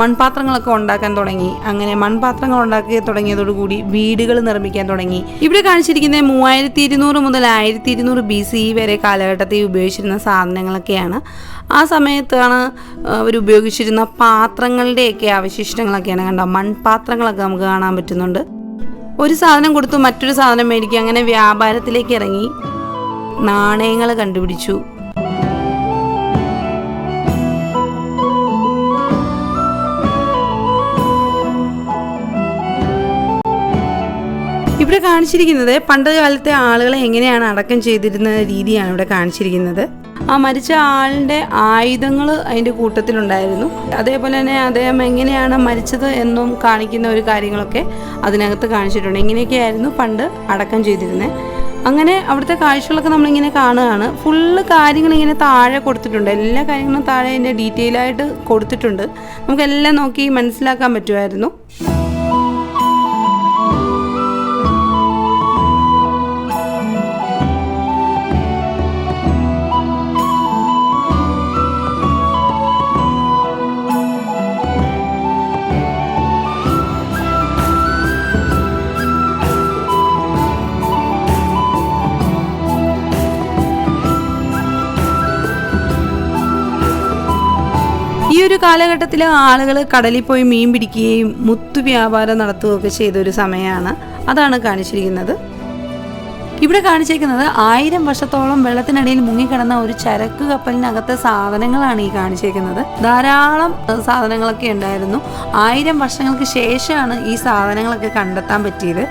മൺപാത്രങ്ങളൊക്കെ ഉണ്ടാക്കാൻ തുടങ്ങി. അങ്ങനെ മൺപാത്രങ്ങൾ ഉണ്ടാക്കി തുടങ്ങിയതോടുകൂടി വീടുകൾ നിർമ്മിക്കാൻ തുടങ്ങി. ഇവിടെ കാണിച്ചിരിക്കുന്ന 3200 മുതൽ 1200 BC വരെ കാലഘട്ടത്തിൽ ഉപയോഗിച്ചിരുന്ന സാധനങ്ങളൊക്കെയാണ്. ആ സമയത്താണ് അവർ ഉപയോഗിച്ചിരുന്ന പാത്രങ്ങളുടെയൊക്കെ അവശിഷ്ടങ്ങളൊക്കെയാണ്. കണ്ടോ, മൺപാത്രങ്ങളൊക്കെ നമുക്ക് കാണാൻ പറ്റുന്നുണ്ട്. ഒരു സാധനം കൊടുത്തു മറ്റൊരു സാധനം മേടിക്കുക, അങ്ങനെ വ്യാപാരത്തിലേക്ക് ഇറങ്ങി നാണയങ്ങൾ കണ്ടുപിടിച്ചു. ഇവിടെ കാണിച്ചിരിക്കുന്നത് പണ്ട് കാലത്തെ ആളുകളെ എങ്ങനെയാണ് അടക്കം ചെയ്തിരുന്ന രീതിയാണ് ഇവിടെ കാണിച്ചിരിക്കുന്നത്. ആ മരിച്ച ആളിൻ്റെ ആയുധങ്ങൾ അതിൻ്റെ കൂട്ടത്തിലുണ്ടായിരുന്നു. അതേപോലെ തന്നെ അദ്ദേഹം എങ്ങനെയാണ് മരിച്ചത് എന്നും കാണിക്കുന്ന ഒരു കാര്യങ്ങളൊക്കെ അതിനകത്ത് കാണിച്ചിട്ടുണ്ട്. ഇങ്ങനെയൊക്കെയായിരുന്നു പണ്ട് അടക്കം ചെയ്തിരുന്നത്. അങ്ങനെ അവിടുത്തെ കാഴ്ചകളൊക്കെ നമ്മളിങ്ങനെ കാണുകയാണ്. ഫുള്ള് കാര്യങ്ങളിങ്ങനെ താഴെ കൊടുത്തിട്ടുണ്ട്. എല്ലാ കാര്യങ്ങളും താഴെ അതിൻ്റെ ഡീറ്റെയിൽ ആയിട്ട് കൊടുത്തിട്ടുണ്ട്. നമുക്കെല്ലാം നോക്കി മനസ്സിലാക്കാൻ പറ്റുമായിരുന്നു. ഈ ഒരു കാലഘട്ടത്തിൽ ആളുകൾ കടലിൽ പോയി മീൻ പിടിക്കുകയും മുത്തു വ്യാപാരം നടത്തുകയൊക്കെ ചെയ്തൊരു സമയമാണ്. അതാണ് കാണിച്ചിരിക്കുന്നത്. ഇവിടെ കാണിച്ചിരിക്കുന്നത് 1000 വർഷത്തോളം വെള്ളത്തിനടിയിൽ മുങ്ങിക്കിടന്ന ഒരു ചരക്ക് കപ്പലിനകത്തെ സാധനങ്ങളാണ് ഈ കാണിച്ചിരിക്കുന്നത്. ധാരാളം സാധനങ്ങളൊക്കെ ഉണ്ടായിരുന്നു. 1000 വർഷങ്ങൾക്ക് ശേഷമാണ് ഈ സാധനങ്ങളൊക്കെ കണ്ടെത്താൻ പറ്റിയത്.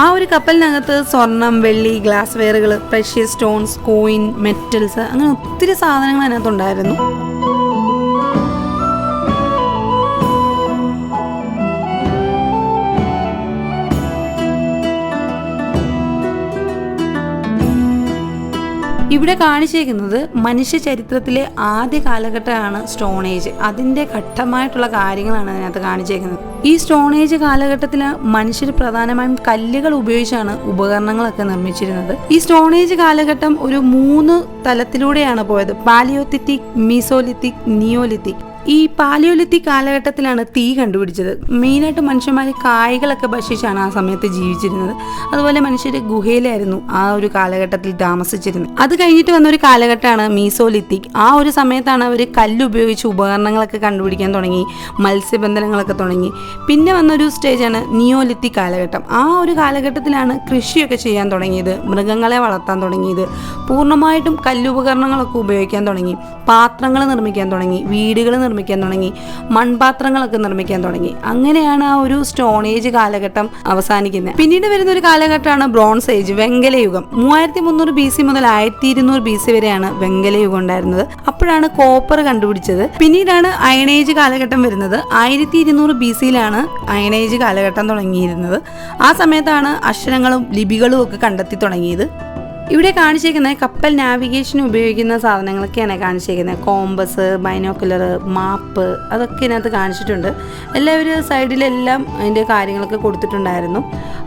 ആ ഒരു കപ്പലിനകത്ത് സ്വർണം, വെള്ളി, ഗ്ലാസ് വെയറുകൾ, പ്രഷ്യസ് സ്റ്റോൺസ്, കോയിൻ, മെറ്റൽസ്, അങ്ങനെ ഒത്തിരി സാധനങ്ങൾ അതിനകത്തുണ്ടായിരുന്നു. ഇവിടെ കാണിച്ചിരിക്കുന്നത് മനുഷ്യ ചരിത്രത്തിലെ ആദ്യ കാലഘട്ടമാണ് സ്റ്റോൺ ഏജ്. അതിൻ്റെ ഘട്ടമായിട്ടുള്ള കാര്യങ്ങളാണ് അതിനകത്ത് കാണിച്ചിരിക്കുന്നത്. ഈ സ്റ്റോൺ ഏജ് കാലഘട്ടത്തിൽ മനുഷ്യർ പ്രധാനമായും കല്ലുകൾ ഉപയോഗിച്ചാണ് ഉപകരണങ്ങളൊക്കെ നിർമ്മിച്ചിരുന്നത്. ഈ സ്റ്റോൺ ഏജ് കാലഘട്ടം ഒരു 3 തലത്തിലൂടെയാണ് പോയത്: പാലിയോലിത്തിക്, മീസോലിത്തിക്, നിയോലിത്തിക്. ഈ പാലിയോലിത്തിക് കാലഘട്ടത്തിലാണ് തീ കണ്ടുപിടിച്ചത്. മെയിനായിട്ട് മനുഷ്യന്മാർ കായ്കളൊക്കെ ഭക്ഷിച്ചാണ് ആ സമയത്ത് ജീവിച്ചിരുന്നത്. അതുപോലെ മനുഷ്യർ ഗുഹയിലായിരുന്നു ആ ഒരു കാലഘട്ടത്തിൽ താമസിച്ചിരുന്നത്. അത് കഴിഞ്ഞിട്ട് വന്നൊരു കാലഘട്ടമാണ് മീസോലിത്തിക്. ആ ഒരു സമയത്താണ് അവർ കല്ലുപയോഗിച്ച് ഉപകരണങ്ങളൊക്കെ കണ്ടുപിടിക്കാൻ തുടങ്ങി, മത്സ്യബന്ധനങ്ങളൊക്കെ തുടങ്ങി. പിന്നെ വന്നൊരു സ്റ്റേജാണ് നിയോലിത്തിക് കാലഘട്ടം. ആ ഒരു കാലഘട്ടത്തിലാണ് കൃഷിയൊക്കെ ചെയ്യാൻ തുടങ്ങിയത്, മൃഗങ്ങളെ വളർത്താൻ തുടങ്ങിയത്, പൂർണ്ണമായിട്ടും കല്ലുപകരണങ്ങളൊക്കെ ഉപയോഗിക്കാൻ തുടങ്ങി, പാത്രങ്ങൾ നിർമ്മിക്കാൻ തുടങ്ങി, വീടുകൾ നിർമ്മിക്കാൻ തുടങ്ങി, മൺപാത്രങ്ങളൊക്കെ നിർമ്മിക്കാൻ തുടങ്ങി. അങ്ങനെയാണ് ആ ഒരു സ്റ്റോൺ ഏജ് കാലഘട്ടം അവസാനിക്കുന്നത്. പിന്നീട് വരുന്ന ഒരു കാലഘട്ടമാണ് ബ്രോൺസ് ഏജ്, വെങ്കലയുഗം. 3300 BC മുതൽ 1200 BC വരെയാണ് വെങ്കലയുഗം ഉണ്ടായിരുന്നത്. അപ്പോഴാണ് കോപ്പർ കണ്ടുപിടിച്ചത്. പിന്നീടാണ് അയൺ ഏജ് കാലഘട്ടം വരുന്നത്. 1200 BCയിലാണ് അയൺ ഏജ് കാലഘട്ടം തുടങ്ങിയിരുന്നത്. ആ സമയത്താണ് അക്ഷരങ്ങളും ലിപികളും ഒക്കെ കണ്ടെത്തി തുടങ്ങിയത്. ഇവിടെ കാണിച്ചിരിക്കുന്നത് കപ്പൽ നാവിഗേഷന് ഉപയോഗിക്കുന്ന സാധനങ്ങളൊക്കെയാണ് കാണിച്ചിരിക്കുന്നത്. കോമ്പസ്, ബൈനോക്കുലർ, മാപ്പ്, അതൊക്കെ ഇതിനകത്ത് കാണിച്ചിട്ടുണ്ട്. എല്ലാവരും സൈഡിലെല്ലാം അതിൻ്റെ കാര്യങ്ങളൊക്കെ കൊടുത്തിട്ടുണ്ടായിരുന്നു.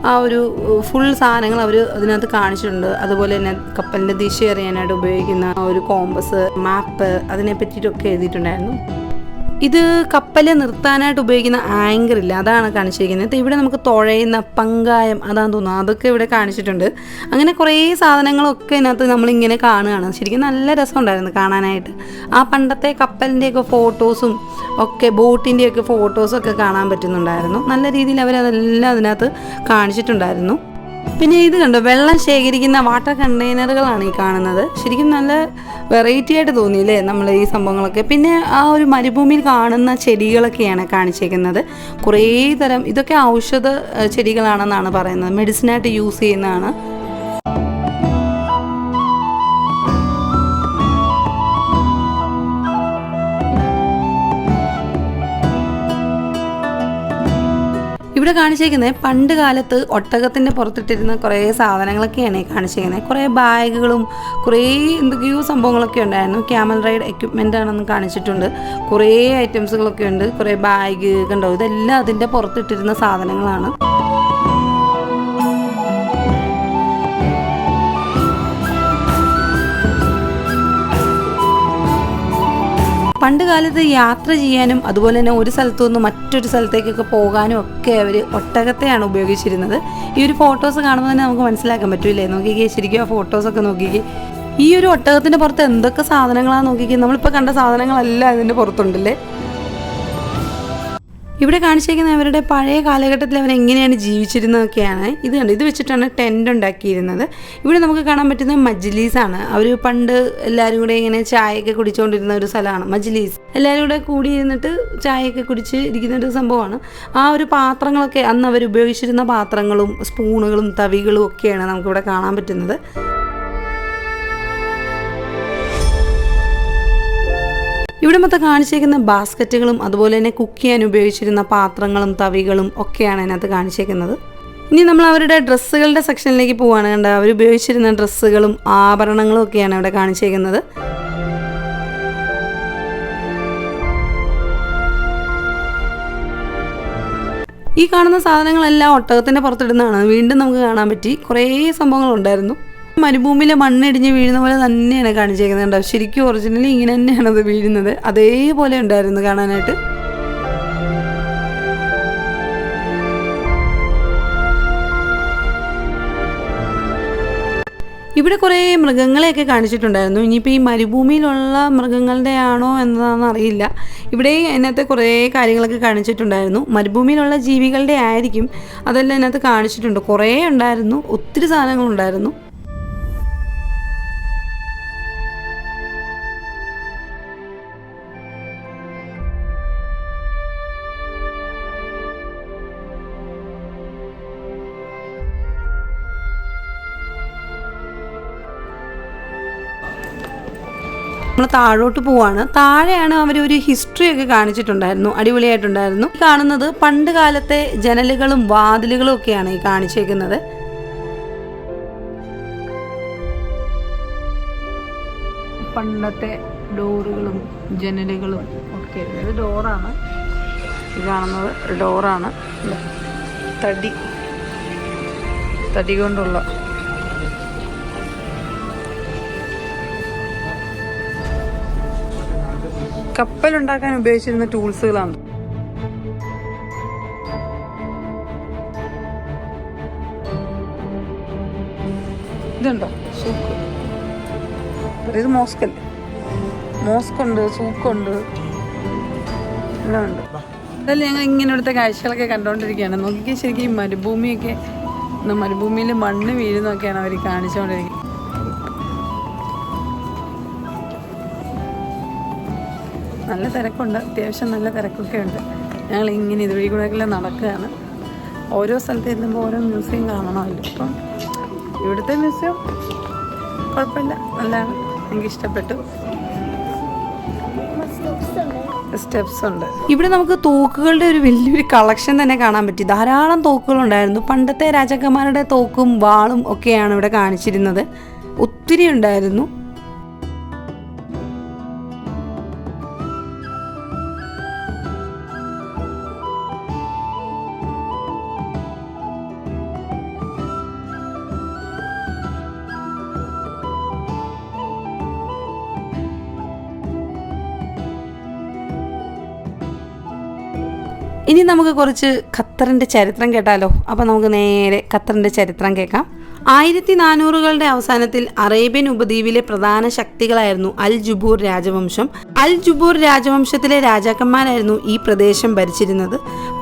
ആ ഒരു ഫുൾ സാധനങ്ങൾ അവർ അതിനകത്ത് കാണിച്ചിട്ടുണ്ട്. അതുപോലെ തന്നെ കപ്പലിൻ്റെ ദിശ അറിയാനായിട്ട് ഉപയോഗിക്കുന്ന ഒരു കോമ്പസ്, മാപ്പ്, അതിനെ പറ്റിയിട്ടൊക്കെ എഴുതിയിട്ടുണ്ടായിരുന്നു. ഇത് കപ്പൽ നിർത്താനായിട്ട് ഉപയോഗിക്കുന്ന ആങ്കർ ഇല്ല, അതാണ് കാണിച്ചിരിക്കുന്നത്. ഇവിടെ നമുക്ക് തുഴയുന്ന പങ്കായം അതാന്ന് തോന്നുന്നു, അതൊക്കെ ഇവിടെ കാണിച്ചിട്ടുണ്ട്. അങ്ങനെ കുറേ സാധനങ്ങളൊക്കെ ഇതിനകത്ത് നമ്മളിങ്ങനെ കാണുകയാണ്. ശരിക്കും നല്ല രസമുണ്ടായിരുന്നു കാണാനായിട്ട്. ആ പണ്ടത്തെ കപ്പലിൻ്റെയൊക്കെ ഫോട്ടോസും ഒക്കെ ബോട്ടിൻ്റെയൊക്കെ ഫോട്ടോസൊക്കെ കാണാൻ പറ്റുന്നുണ്ടായിരുന്നു. നല്ല രീതിയിൽ അവരതെല്ലാം അതിനകത്ത് കാണിച്ചിട്ടുണ്ടായിരുന്നു. പിന്നെ ഇത് കണ്ടോ, വെള്ളം ശേഖരിക്കുന്ന വാട്ടർ കണ്ടെയ്നറുകളാണ് ഈ കാണുന്നത്. ശരിക്കും നല്ല വെറൈറ്റി ആയിട്ട് തോന്നിയില്ലേ നമ്മൾ ഈ സംഭവങ്ങളൊക്കെ. പിന്നെ ആ ഒരു മരുഭൂമിയിൽ കാണുന്ന ചെടികളൊക്കെയാണ് കാണിച്ചേക്കുന്നത്. കുറേ തരം, ഇതൊക്കെ ഔഷധ ചെടികളാണെന്നാണ് പറയുന്നത്, മെഡിസിനായിട്ട് യൂസ് ചെയ്യുന്നതാണ്. ഇവിടെ കാണിച്ചേക്കുന്നത് പണ്ട് കാലത്ത് ഒട്ടകത്തിൻ്റെ പുറത്തിട്ടിരുന്ന കുറേ സാധനങ്ങളൊക്കെയാണ് കാണിച്ചേക്കുന്നത്. കുറേ ബാഗുകളും കുറേ എന്തൊക്കെയോ സംഭവങ്ങളൊക്കെ ഉണ്ടായിരുന്നു. ക്യാമൽ റൈഡ് എക്യുപ്മെൻ്റ് ആണെന്ന് കാണിച്ചിട്ടുണ്ട്. കുറേ ഐറ്റംസുകളൊക്കെ ഉണ്ട്. കുറേ ബാഗ് കണ്ടോ, ഇതെല്ലാം അതിൻ്റെ പുറത്തിട്ടിരുന്ന സാധനങ്ങളാണ്. പണ്ട് കാലത്ത് യാത്ര ചെയ്യാനും അതുപോലെ തന്നെ ഒരു സ്ഥലത്തു നിന്ന് മറ്റൊരു സ്ഥലത്തേക്കൊക്കെ പോകാനും ഒക്കെ അവർ ഒട്ടകത്തെയാണ് ഉപയോഗിച്ചിരുന്നത്. ഈ ഒരു ഫോട്ടോസ് കാണുമ്പോൾ തന്നെ നമുക്ക് മനസ്സിലാക്കാൻ പറ്റൂലേ. നോക്കിക്കേ, ശരിക്കും ആ ഫോട്ടോസൊക്കെ നോക്കിക്കേ. ഈ ഒരു ഒട്ടകത്തിൻ്റെ പുറത്ത് എന്തൊക്കെ സാധനങ്ങളാണ് നോക്കിക്കേ. നമ്മളിപ്പോൾ കണ്ട സാധനങ്ങളെല്ലാം ഇതിൻ്റെ പുറത്തുണ്ടല്ലേ. ഇവിടെ കാണിച്ചേക്കുന്ന അവരുടെ പഴയ കാലഘട്ടത്തിൽ അവരെങ്ങനെയാണ് ജീവിച്ചിരുന്നതൊക്കെയാണ്. ഇത് കണ്ട്, ഇത് വെച്ചിട്ടാണ് ടെൻ്റ് ഉണ്ടാക്കിയിരുന്നത്. ഇവിടെ നമുക്ക് കാണാൻ പറ്റുന്നത് മജ്ലിസാണ്. അവർ പണ്ട് എല്ലാവരും കൂടെ ഇങ്ങനെ ചായയൊക്കെ കുടിച്ചുകൊണ്ടിരുന്ന ഒരു സ്ഥലമാണ് മജ്ലിസ്. എല്ലാവരും കൂടെ കൂടിയിരുന്നിട്ട് ചായയൊക്കെ കുടിച്ച് ഇരിക്കുന്ന ഒരു സംഭവമാണ്. ആ ഒരു പാത്രങ്ങളൊക്കെ അന്ന് അവർ ഉപയോഗിച്ചിരുന്ന പാത്രങ്ങളും സ്പൂണുകളും തവികളും ഒക്കെയാണ് നമുക്കിവിടെ കാണാൻ പറ്റുന്നത്. ഇവിടെ മൊത്തം കാണിച്ചേക്കുന്ന ബാസ്ക്കറ്റുകളും അതുപോലെ തന്നെ കുക്ക് ചെയ്യാൻ ഉപയോഗിച്ചിരുന്ന പാത്രങ്ങളും തവികളും ഒക്കെയാണ് അതിനകത്ത് കാണിച്ചേക്കുന്നത്. ഇനി നമ്മൾ അവരുടെ ഡ്രസ്സുകളുടെ സെക്ഷനിലേക്ക് പോവുകയാണ്. കണ്ട, അവർ ഉപയോഗിച്ചിരുന്ന ഡ്രസ്സുകളും ആഭരണങ്ങളും ഒക്കെയാണ് ഇവിടെ കാണിച്ചേക്കുന്നത്. ഈ കാണുന്ന സാധനങ്ങളെല്ലാം ഒട്ടകത്തിൻ്റെ പുറത്തിടുന്നതാണ്. വീണ്ടും നമുക്ക് കാണാൻ പറ്റി കുറേ സംഭവങ്ങളുണ്ടായിരുന്നു. മരുഭൂമിയിലെ മണ്ണിടിഞ്ഞ് വീഴുന്ന പോലെ തന്നെയാണ് കാണിച്ചേക്കുന്നത്. കണ്ടോ, ശരിക്കും ഒറിജിനലി ഇങ്ങനെ തന്നെയാണ് അത് വീഴുന്നത്. അതേപോലെ ഉണ്ടായിരുന്നു കാണാനായിട്ട്. ഇവിടെ കുറേ മൃഗങ്ങളെയൊക്കെ കാണിച്ചിട്ടുണ്ടായിരുന്നു. ഇനിയിപ്പോൾ ഈ മരുഭൂമിയിലുള്ള മൃഗങ്ങളുടെ ആണോ എന്നതാണെന്ന് അറിയില്ല. ഇവിടെ അതിനകത്ത് കുറേ കാര്യങ്ങളൊക്കെ കാണിച്ചിട്ടുണ്ടായിരുന്നു. മരുഭൂമിയിലുള്ള ജീവികളുടെ ആയിരിക്കും, അതെല്ലാം അതിനകത്ത് കാണിച്ചിട്ടുണ്ട്. കുറേ ഉണ്ടായിരുന്നു, ഒത്തിരി സാധനങ്ങളുണ്ടായിരുന്നു. നമ്മൾ താഴോട്ട് പോവാണ്. താഴെയാണ് അവരൊരു ഹിസ്റ്ററി ഒക്കെ കാണിച്ചിട്ടുണ്ടായിരുന്നു, അടിപൊളിയായിട്ടുണ്ടായിരുന്നു. കാണുന്നത് പണ്ട് കാലത്തെ ജനലുകളും വാതിലുകളും ഒക്കെയാണ് ഈ കാണിച്ചേക്കുന്നത്. പണ്ടത്തെ ഡോറുകളും ജനലുകളും ഒക്കെ. ഇത് ഡോറാണ്, ഇത് കാണുന്നത് ഡോറാണ്. തടി കൊണ്ടുള്ള കപ്പലുണ്ടാക്കാൻ ഉപയോഗിച്ചിരുന്ന ടൂൾസുകളാണ്. ഇതുണ്ടോ സൂക്ക്, ഇത് മോസ്കല്ലേ, മോസ്കുണ്ട്, സൂക്കുണ്ട്, എല്ലാം ഉണ്ട്. അതല്ല, ഞങ്ങൾ ഇങ്ങനെ ഇവിടുത്തെ കാഴ്ചകളൊക്കെ കണ്ടുകൊണ്ടിരിക്കുകയാണ്. നോക്കിക്കേ, ശരിക്കും ഈ മരുഭൂമിയൊക്കെ, മരുഭൂമിയിൽ മണ്ണ് വീഴുന്നൊക്കെയാണ് അവർ കാണിച്ചുകൊണ്ടിരിക്കുന്നത്. നല്ല തിരക്കുണ്ട്, അത്യാവശ്യം നല്ല തിരക്കൊക്കെ ഉണ്ട്. ഞങ്ങൾ ഇങ്ങനെ ഇതുവഴി കൂടെ നടക്കുകയാണ്. ഓരോ സ്ഥലത്ത് ചെല്ലുമ്പോൾ ഓരോ മ്യൂസിയം കാണണമല്ലോ. അപ്പം ഇവിടുത്തെ മ്യൂസിയം കുഴപ്പമില്ല, നല്ലതാണ്, എനിക്കിഷ്ടപ്പെട്ടു. സ്റ്റെപ്സ് ഉണ്ട്. ഇവിടെ നമുക്ക് തോക്കുകളുടെ ഒരു വലിയൊരു കളക്ഷൻ തന്നെ കാണാൻ പറ്റി. ധാരാളം തോക്കുകളുണ്ടായിരുന്നു. പണ്ടത്തെ രാജാക്കന്മാരുടെ തോക്കും വാളും ഒക്കെയാണ് ഇവിടെ കാണിച്ചിരുന്നത്. ഒത്തിരി ഉണ്ടായിരുന്നു. ഇനി നമുക്ക് കുറച്ച് ഖത്തറിൻ്റെ ചരിത്രം കേട്ടാലോ. അപ്പോൾ നമുക്ക് നേരെ ഖത്തറിൻ്റെ ചരിത്രം കേൾക്കാം. 1400കളുടെ അവസാനത്തിൽ അറേബ്യൻ ഉപദ്വീപിലെ പ്രധാന ശക്തികളായിരുന്നു അൽ ജുബൂർ രാജവംശം. അൽ ജുബൂർ രാജവംശത്തിലെ രാജാക്കന്മാരായിരുന്നു ഈ പ്രദേശം ഭരിച്ചിരുന്നത്.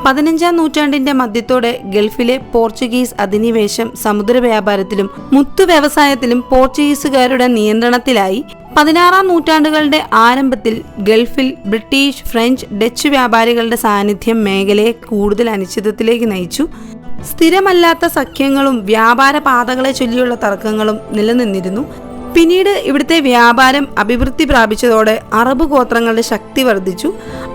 15ാം നൂറ്റാണ്ടിന്റെ മധ്യത്തോടെ ഗൾഫിലെ പോർച്ചുഗീസ് അധിനിവേശം സമുദ്ര വ്യാപാരത്തിലും മുത്തു വ്യവസായത്തിലും പോർച്ചുഗീസുകാരുടെ നിയന്ത്രണത്തിലായി. 16ാം നൂറ്റാണ്ടുകളുടെ ആരംഭത്തിൽ ഗൾഫിൽ ബ്രിട്ടീഷ്, ഫ്രഞ്ച്, ഡച്ച് വ്യാപാരികളുടെ സാന്നിധ്യം മേഖലയെ കൂടുതൽ അനിശ്ചിതത്തിലേക്ക് നയിച്ചു. സ്ഥിരമല്ലാത്ത സഖ്യങ്ങളും വ്യാപാര പാതകളെ ചൊല്ലിയുള്ള തർക്കങ്ങളും നിലനിന്നിരുന്നു. പിന്നീട് ഇവിടുത്തെ വ്യാപാരം അഭിവൃദ്ധി പ്രാപിച്ചതോടെ അറബ് ഗോത്രങ്ങളുടെ ശക്തി വർദ്ധിച്ചു.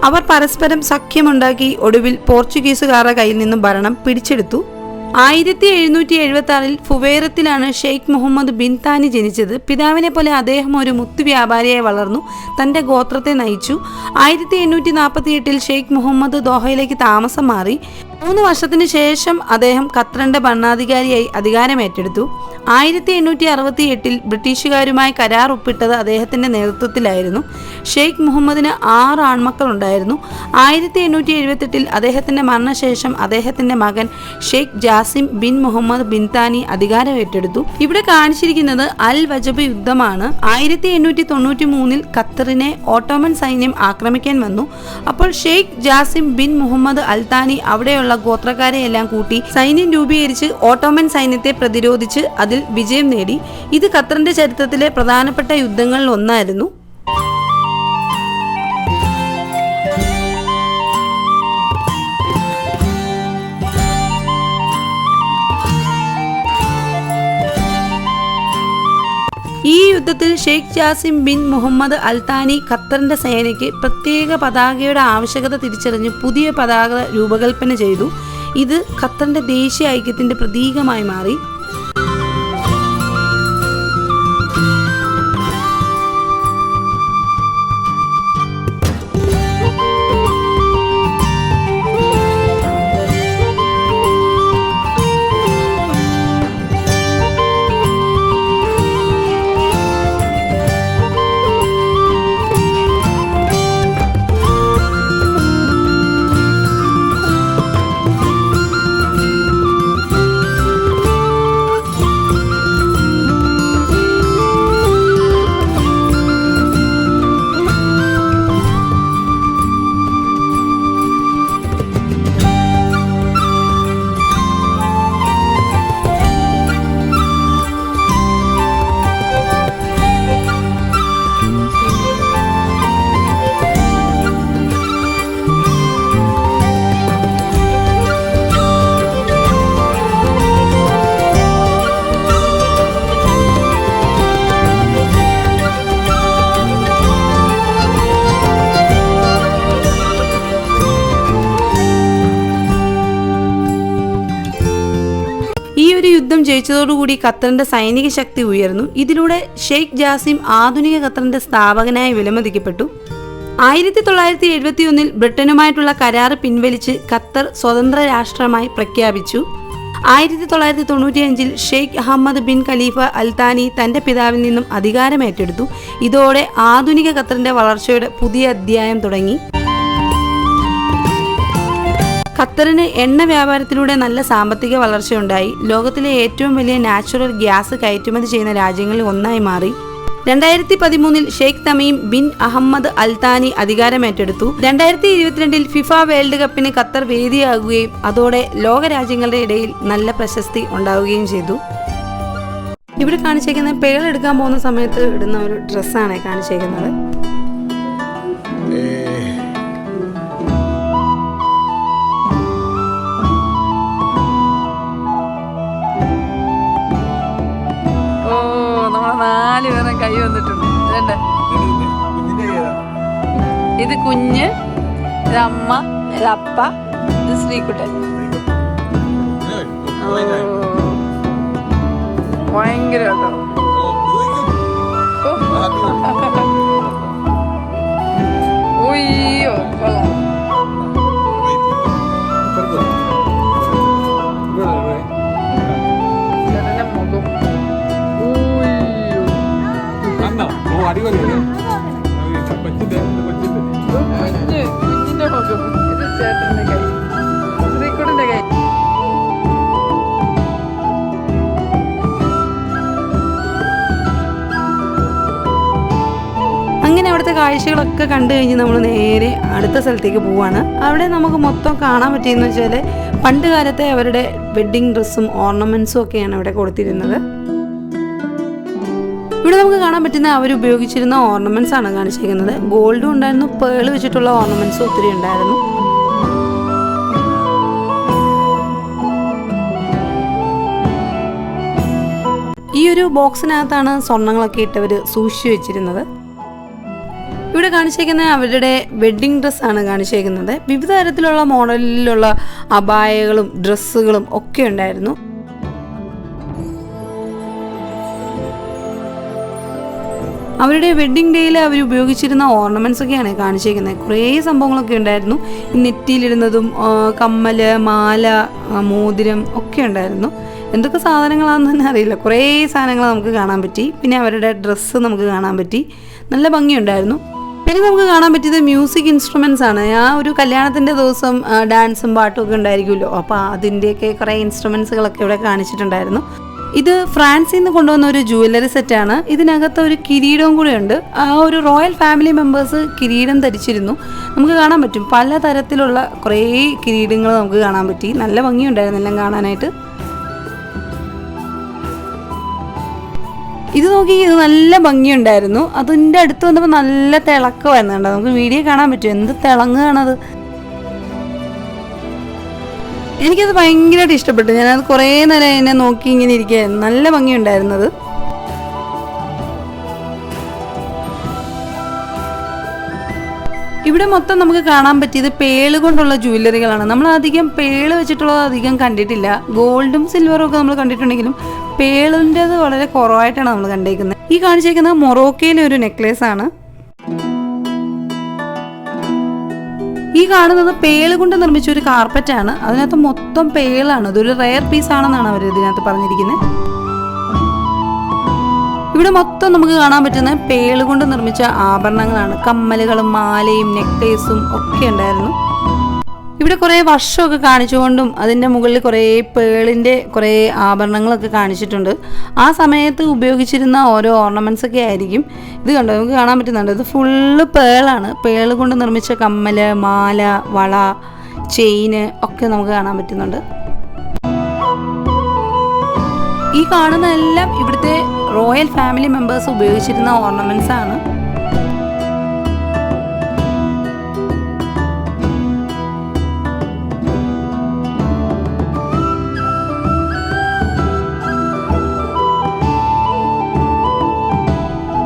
അവർ പരസ്പരം സഖ്യമുണ്ടാക്കി ഒടുവിൽ പോർച്ചുഗീസുകാരുടെ കയ്യിൽ നിന്നും ഭരണം പിടിച്ചെടുത്തു. 1776 ഫുവേറത്തിലാണ് ഷെയ്ഖ് മുഹമ്മദ് ബിൻ താനി ജനിച്ചത്. പിതാവിനെ പോലെ അദ്ദേഹം ഒരു മുത്തു വ്യാപാരിയായി വളർന്നു തൻ്റെ ഗോത്രത്തെ നയിച്ചു. 1848 ഷെയ്ഖ് മുഹമ്മദ് ദോഹയിലേക്ക് താമസം മാറി. 3 വർഷത്തിന് ശേഷം അദ്ദേഹം ഖത്തറിന്റെ ഭരണാധികാരിയായി അധികാരമേറ്റെടുത്തു. 1868 ബ്രിട്ടീഷുകാരുമായി കരാർ ഒപ്പിട്ടത് അദ്ദേഹത്തിന്റെ നേതൃത്വത്തിലായിരുന്നു. ഷെയ്ഖ് മുഹമ്മദിന് 6 ആൺമക്കളുണ്ടായിരുന്നു. 1878 അദ്ദേഹത്തിന്റെ മരണശേഷം അദ്ദേഹത്തിന്റെ മകൻ Sheikh Jassim bin Mohammed bin Thani അധികാരം ഏറ്റെടുത്തു. ഇവിടെ കാണിച്ചിരിക്കുന്നത് അൽ വജബ് യുദ്ധമാണ്. 1893 ഖത്തറിനെ ഓട്ടോമൻ സൈന്യം ആക്രമിക്കാൻ വന്നു. അപ്പോൾ ഷെയ്ഖ് ജാസിം ബിൻ മുഹമ്മദ് അൽ താനി അവിടെയുള്ള ഗോത്രക്കാരെ എല്ലാം കൂട്ടി സൈന്യം രൂപീകരിച്ച് ഓട്ടോമൻ സൈന്യത്തെ പ്രതിരോധിച്ച് അതിൽ വിജയം നേടി. ഇത് ഖത്തറിന്റെ ചരിത്രത്തിലെ പ്രധാനപ്പെട്ട യുദ്ധങ്ങളിൽ ഒന്നായിരുന്നു. ഈ യുദ്ധത്തിൽ ഷെയ്ഖ് ജാസിം ബിൻ മുഹമ്മദ് അൽ താനി ഖത്തറിന്റെ സേനയ്ക്ക് പ്രത്യേക പതാകയുടെ ആവശ്യകത തിരിച്ചറിഞ്ഞ് പുതിയ പതാക രൂപകൽപ്പന ചെയ്തു. ഇത് ഖത്തറിന്റെ ദേശീയ ഐക്യത്തിന്റെ പ്രതീകമായി മാറി. യുദ്ധം ജയിച്ചതോടുകൂടി ഖത്തറിന്റെ സൈനിക ശക്തി ഉയർന്നു. ഇതിലൂടെ ഷെയ്ഖ് ജാസിം ആധുനിക ഖത്തറിന്റെ സ്ഥാപകനായി വിലമതിക്കപ്പെട്ടു. 1971 ബ്രിട്ടനുമായിട്ടുള്ള കരാർ പിൻവലിച്ച് ഖത്തർ സ്വതന്ത്ര രാഷ്ട്രമായി പ്രഖ്യാപിച്ചു. 1995 ഷെയ്ഖ് അഹമ്മദ് ബിൻ ഖലീഫ അൽ താനി തന്റെ പിതാവിൽ നിന്നും അധികാരമേറ്റെടുത്തു. ഇതോടെ ആധുനിക ഖത്തറിന്റെ വളർച്ചയുടെ പുതിയ അധ്യായം തുടങ്ങി. ഖത്തറിന് എണ്ണ വ്യാപാരത്തിലൂടെ നല്ല സാമ്പത്തിക വളർച്ചയുണ്ടായി. ലോകത്തിലെ ഏറ്റവും വലിയ നാച്ചുറൽ ഗ്യാസ് കയറ്റുമതി ചെയ്യുന്ന രാജ്യങ്ങളിൽ ഒന്നായി മാറി. 2013 ഷെയ്ഖ് തമീം ബിൻ അഹമ്മദ് അൽ താനി അധികാരമേറ്റെടുത്തു. 2022 ഫിഫ വേൾഡ് കപ്പിന് ഖത്തർ വേദിയാകുകയും അതോടെ ലോകരാജ്യങ്ങളുടെ ഇടയിൽ നല്ല പ്രശസ്തി ഉണ്ടാവുകയും ചെയ്തു. ഇവിടെ കാണിച്ചേക്കുന്ന പേളെടുക്കാൻ പോകുന്ന സമയത്ത് ഇടുന്ന ഒരു ഡ്രസ്സാണ് കാണിച്ചേക്കുന്നത്. കൈ വന്നിട്ടുണ്ട്. ഇത് കുഞ്ഞ്, ഇത് അമ്മ, ഇത് അപ്പ, ഇത് ശ്രീകുട്ടൻ. ഭയങ്കര ഓയ്യോ അടിപൊളിയല്ലേ കുഞ്ഞിന്റെ മുഖം. ഇത് ചേട്ടന്റെ കൈ. കാഴ്ചകളൊക്കെ കണ്ടു കഴിഞ്ഞ് നമ്മൾ നേരെ അടുത്ത സ്ഥലത്തേക്ക് പോവാണ്. അവിടെ നമുക്ക് മൊത്തം കാണാൻ പറ്റിയെന്ന് വെച്ചാൽ പണ്ട് കാലത്തെ അവരുടെ വെഡ്ഡിങ് ഡ്രസ്സും ഓർണമെൻറ്റ്സും ഒക്കെയാണ് അവിടെ കൊടുത്തിരുന്നത്. ഇവിടെ നമുക്ക് കാണാൻ പറ്റുന്ന അവർ ഉപയോഗിച്ചിരുന്ന ഓർണമെൻറ്റ്സ് ആണ് കാണിച്ചിരിക്കുന്നത്. ഗോൾഡും ഉണ്ടായിരുന്നു, പേൾ വെച്ചിട്ടുള്ള ഓർണമെൻറ്റ്സും ഒത്തിരി ഉണ്ടായിരുന്നു. ഈ ഒരു ബോക്സിനകത്താണ് സ്വർണ്ണങ്ങളൊക്കെ ഇട്ടവർ സൂക്ഷിച്ചു വെച്ചിരുന്നത്. ഇവിടെ കാണിച്ചേക്കുന്ന അവരുടെ വെഡ്ഡിങ് ഡ്രസ്സാണ് കാണിച്ചേക്കുന്നത്. വിവിധ തരത്തിലുള്ള മോഡലിലുള്ള അബായകളും ഡ്രസ്സുകളും ഒക്കെ ഉണ്ടായിരുന്നു. അവരുടെ വെഡ്ഡിങ് ഡേയിൽ അവർ ഉപയോഗിച്ചിരുന്ന ഓർണമെൻറ്റ്സ് ഒക്കെയാണ് കാണിച്ചേക്കുന്നത്. കുറേ സംഭവങ്ങളൊക്കെ ഉണ്ടായിരുന്നു. നെറ്റിയിലിടുന്നതും കമ്മല്, മാല, മോതിരം ഒക്കെ ഉണ്ടായിരുന്നു. എന്തൊക്കെ സാധനങ്ങളാണെന്ന് തന്നെ അറിയില്ല. കുറേ സാധനങ്ങൾ നമുക്ക് കാണാൻ പറ്റി. പിന്നെ അവരുടെ ഡ്രസ്സ് നമുക്ക് കാണാൻ പറ്റി. നല്ല ഭംഗിയുണ്ടായിരുന്നു. പിന്നെ നമുക്ക് കാണാൻ പറ്റിയത് മ്യൂസിക് ഇൻസ്ട്രുമെൻറ്റ്സ് ആണ്. ആ ഒരു കല്യാണത്തിൻ്റെ ദിവസം ഡാൻസും പാട്ടും ഒക്കെ ഉണ്ടായിരിക്കുമല്ലോ, അപ്പോൾ അതിൻ്റെയൊക്കെ കുറേ ഇൻസ്ട്രുമെൻറ്റ്സുകളൊക്കെ ഇവിടെ കാണിച്ചിട്ടുണ്ടായിരുന്നു. ഇത് ഫ്രാൻസിൽ നിന്ന് കൊണ്ടുവന്ന ഒരു ജുവല്ലറി സെറ്റാണ്. ഇതിനകത്ത് ഒരു കിരീടവും കൂടെ ഉണ്ട്. ആ ഒരു റോയൽ ഫാമിലി മെമ്പേഴ്സ് കിരീടം ധരിച്ചിരുന്നു. നമുക്ക് കാണാൻ പറ്റും പല തരത്തിലുള്ള കുറേ കിരീടങ്ങൾ നമുക്ക് കാണാൻ പറ്റി. നല്ല ഭംഗിയുണ്ടായിരുന്നു എല്ലാം കാണാനായിട്ട്. ഇത് നോക്കി, ഇത് നല്ല ഭംഗിയുണ്ടായിരുന്നു. അതിൻ്റെ അടുത്ത് വന്നപ്പോൾ നല്ല തിളക്കമായിരുന്നു. കണ്ടോ, നമുക്ക് വീഡിയോ കാണാൻ പറ്റും എന്ത് തിളങ്ങുകയാണത്. എനിക്കത് ഭയങ്കരമായിട്ട് ഇഷ്ടപ്പെട്ടു. ഞാനത് കുറേ നേരം എന്നെ നോക്കി ഇങ്ങനെ ഇരിക്കുകയായിരുന്നു. നല്ല ഭംഗിയുണ്ടായിരുന്നത്. ഇവിടെ മൊത്തം നമുക്ക് കാണാൻ പറ്റിയത് പേള് കൊണ്ടുള്ള ജ്വല്ലറികളാണ്. നമ്മൾ അധികം പേള് വെച്ചിട്ടുള്ളത് അധികം കണ്ടിട്ടില്ല. ഗോൾഡും സിൽവറും ഒക്കെ നമ്മൾ കണ്ടിട്ടുണ്ടെങ്കിലും പേളിൻ്റെത് വളരെ കുറവായിട്ടാണ് നമ്മൾ കണ്ടേക്കുന്നത്. ഈ കാണിച്ചേക്കുന്നത് മൊറോക്കയിലെ ഒരു നെക്ലേസ് ആണ്. ഈ കാണുന്നത് പേള് കൊണ്ട് നിർമ്മിച്ച ഒരു കാർപ്പറ്റാണ്. അതിനകത്ത് മൊത്തം പേളാണ്. ഇതൊരു റെയർ പീസ് ആണെന്നാണ് അവർ ഇതിനകത്ത് പറഞ്ഞിരിക്കുന്നത്. ഇവിടെ മൊത്തം നമുക്ക് കാണാൻ പറ്റുന്ന പേള് കൊണ്ട് നിർമ്മിച്ച ആഭരണങ്ങളാണ്. കമ്മലുകളും മാലയും നെക്ലേസും ഒക്കെ ഉണ്ടായിരുന്നു. ഇവിടെ കുറേ വർഷമൊക്കെ കാണിച്ചുകൊണ്ടും അതിൻ്റെ മുകളിൽ കുറേ പേളിൻ്റെ കുറേ ആഭരണങ്ങളൊക്കെ കാണിച്ചിട്ടുണ്ട്. ആ സമയത്ത് ഉപയോഗിച്ചിരുന്ന ഓരോ ഓർണമെൻറ്റ്സ് ഒക്കെ ആയിരിക്കും. ഇത് കണ്ടോ, നമുക്ക് കാണാൻ പറ്റുന്നുണ്ട്. ഇത് ഫുള്ള് പേളാണ്. പേള് കൊണ്ട് നിർമ്മിച്ച കമ്മല്, മാല, വള, ചെയിന് ഒക്കെ നമുക്ക് കാണാൻ പറ്റുന്നുണ്ട്. ഈ കാണുന്നതെല്ലാം ഇവിടുത്തെ റോയൽ ഫാമിലി മെമ്പേഴ്സ് ഉപയോഗിച്ചിരുന്ന ഓർണമെൻറ്റ്സ് ആണ്.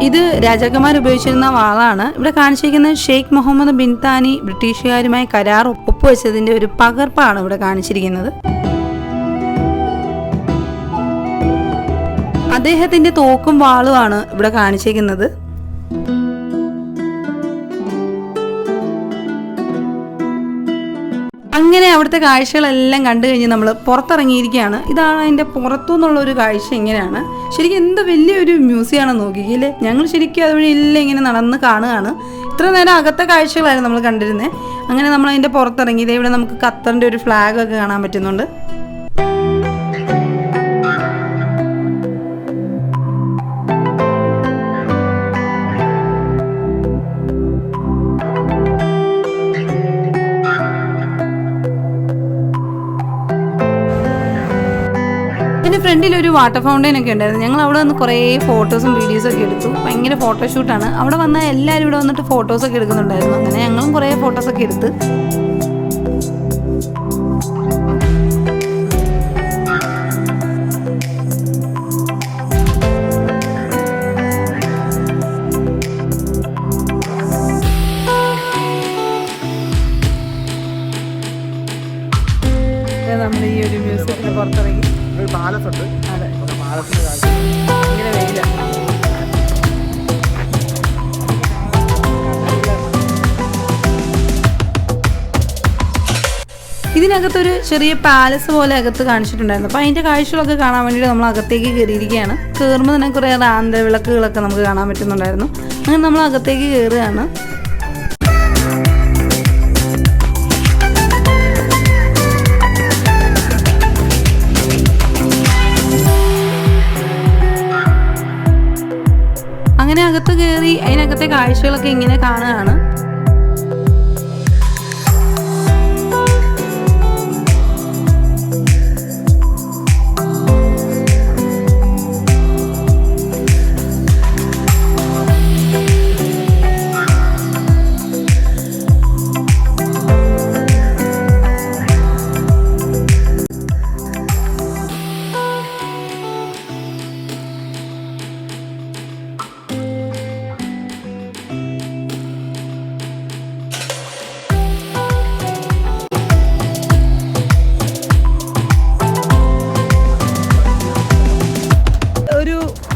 ഇത് രാജാക്കന്മാർ ഉപയോഗിച്ചിരുന്ന വാളാണ്. ഇവിടെ കാണിച്ചിരിക്കുന്നത് ഷെയ്ഖ് മുഹമ്മദ് ബിൻ താനി ബ്രിട്ടീഷുകാരുമായി കരാർ ഒപ്പുവെച്ചതിൻ്റെ ഒരു പകർപ്പാണ് ഇവിടെ കാണിച്ചിരിക്കുന്നത്. അദ്ദേഹത്തിൻ്റെ തോക്കും വാളുമാണ് ഇവിടെ കാണിച്ചിരിക്കുന്നത്. അങ്ങനെ അവിടുത്തെ കാഴ്ചകളെല്ലാം കണ്ടു കഴിഞ്ഞ് നമ്മൾ പുറത്തിറങ്ങിയിരിക്കുകയാണ്. ഇതാണ് അതിൻ്റെ പുറത്തു നിന്നുള്ളൊരു കാഴ്ച. ഇങ്ങനെയാണ്. ശരിക്കും എന്ത് വലിയൊരു മ്യൂസിയമാണെന്ന് നോക്കിയില്ലേ. ഞങ്ങൾ ശരിക്കും അതുവഴി എല്ലാം ഇങ്ങനെ നടന്ന് കാണുകയാണ്. ഇത്ര നേരം അകത്തെ കാഴ്ചകളായിരുന്നു നമ്മൾ കണ്ടിരുന്നത്. അങ്ങനെ നമ്മൾ അതിൻ്റെ പുറത്തിറങ്ങിയത്. ഇവിടെ നമുക്ക് ഖത്തറിൻ്റെ ഒരു ഫ്ലാഗ് ഒക്കെ കാണാൻ പറ്റുന്നുണ്ട്. ഇതിൻ്റെ ഫ്രണ്ടിൽ ഒരു വാട്ടർ ഫൗണ്ടൈൻ ഒക്കെ ഉണ്ടായിരുന്നു. ഞങ്ങൾ അവിടെ വന്ന് കുറേ ഫോട്ടോസും വീഡിയോസും ഒക്കെ എടുത്തു. ഭയങ്കര ഫോട്ടോഷൂട്ടാണ്. അവിടെ വന്നാൽ എല്ലാവരും ഇവിടെ വന്നിട്ട് ഫോട്ടോസൊക്കെ എടുക്കുന്നുണ്ടായിരുന്നു. അങ്ങനെ ഞങ്ങളും കുറേ ഫോട്ടോസൊക്കെ എടുത്ത്. നമ്മൾ ഈ ഒരു മ്യൂസിയത്തിന് പുറത്തിറങ്ങി. പാലസ് ഉണ്ട്. അതെ, പാലസിന്റെ കാഴ്ച ഭയങ്കര വെയിലാണ്. ഇതിനകത്തൊരു ചെറിയ പാലസ് പോലെ അകത്ത് കാണിച്ചിട്ടുണ്ടായിരുന്നു. അപ്പോൾ അതിൻ്റെ കാഴ്ചകളൊക്കെ കാണാൻ വേണ്ടിയിട്ട് നമ്മൾ അകത്തേക്ക് കയറിയിരിക്കുകയാണ്. കയറുമ്പോൾ തന്നെ കുറേ റാന്ത വിളക്കുകളൊക്കെ നമുക്ക് കാണാൻ പറ്റുന്നുണ്ടായിരുന്നു. അങ്ങനെ നമ്മൾ അകത്തേക്ക് കയറുകയാണ്. അങ്ങനെ അകത്ത് കയറി കയറി അതിനകത്തെ കാഴ്ചകളൊക്കെ ഇങ്ങനെ കാണുകയാണ്.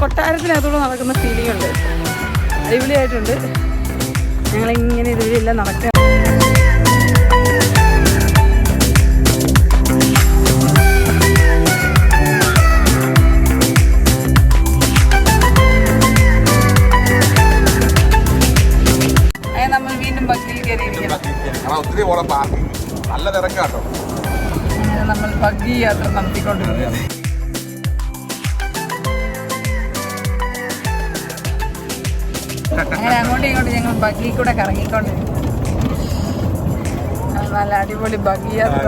കൊട്ടാരത്തിനകത്തൂടെ നടക്കുന്ന ഫീലിംഗ് ഉണ്ട്. അടിപൊളിയായിട്ടുണ്ട്. ഞങ്ങളിങ്ങനെ ഇതിലെല്ലാം നടക്കുക. നമ്മൾ വീണ്ടും ബഗ്ഗിയിൽ കയറിയിരിക്കണം. ഒത്തിരി നല്ല തിരക്കാട്ടോ. നമ്മൾ ബഗ്ഗി യാത്ര നടത്തിക്കൊണ്ടിരിക്കുകയാണ്. അങ്ങനെ അങ്ങോട്ടും ഇങ്ങോട്ടും ഞങ്ങൾ ബഗ്ഗി കൂടെ കറങ്ങിക്കൊണ്ടിരിക്കും. നല്ല അടിപൊളി ബഗ്ഗി യാത്ര.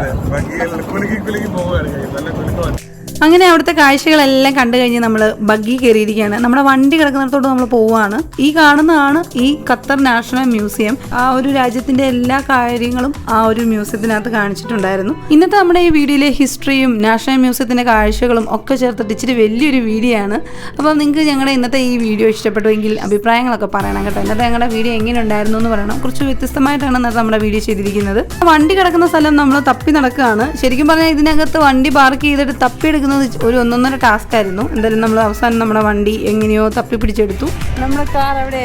അങ്ങനെ അവിടുത്തെ കാഴ്ചകളെല്ലാം കണ്ടു കഴിഞ്ഞ് നമ്മൾ ബഗ്ഗി കയറിയിരിക്കുകയാണ്. നമ്മുടെ വണ്ടി കിടക്കുന്നിടത്തോട്ട് നമ്മൾ പോവുകയാണ്. ഈ കാണുന്നതാണ് ഈ ഖത്തർ നാഷണൽ മ്യൂസിയം. ആ ഒരു രാജ്യത്തിന്റെ എല്ലാ കാര്യങ്ങളും ആ ഒരു മ്യൂസിയത്തിനകത്ത് കാണിച്ചിട്ടുണ്ടായിരുന്നു. ഇന്നത്തെ നമ്മുടെ ഈ വീഡിയോയിലെ ഹിസ്റ്ററിയും നാഷണൽ മ്യൂസിയത്തിന്റെ കാഴ്ചകളും ഒക്കെ ചേർത്തിട്ട് ഇച്ചിരി വലിയൊരു വീഡിയോ ആണ്. അപ്പോൾ നിങ്ങൾക്ക് ഞങ്ങളുടെ ഇന്നത്തെ ഈ വീഡിയോ ഇഷ്ടപ്പെട്ടുവെങ്കിൽ അഭിപ്രായങ്ങളൊക്കെ പറയണം കേട്ടോ. ഇന്നത്തെ ഞങ്ങളുടെ വീഡിയോ എങ്ങനെ ഉണ്ടായിരുന്നു എന്ന് പറയണം. കുറച്ച് വ്യത്യസ്തമായിട്ടാണ് ഇന്നത്തെ നമ്മുടെ വീഡിയോ ചെയ്തിരിക്കുന്നത്. വണ്ടി കിടക്കുന്ന സ്ഥലം നമ്മൾ തപ്പി നടക്കുകയാണ്. ശരിക്കും പറഞ്ഞാൽ ഇതിനകത്ത് വണ്ടി പാർക്ക് ചെയ്തിട്ട് തപ്പിയെടുക്കുന്നത് ഒരു 1.5 ടാസ്ക് ആയിരുന്നു. എന്തായാലും നമ്മൾ അവസാനം നമ്മുടെ വണ്ടി എങ്ങനെയോ തപ്പി പിടിച്ചെടുത്തു. നമ്മുടെ കാർ അവിടെ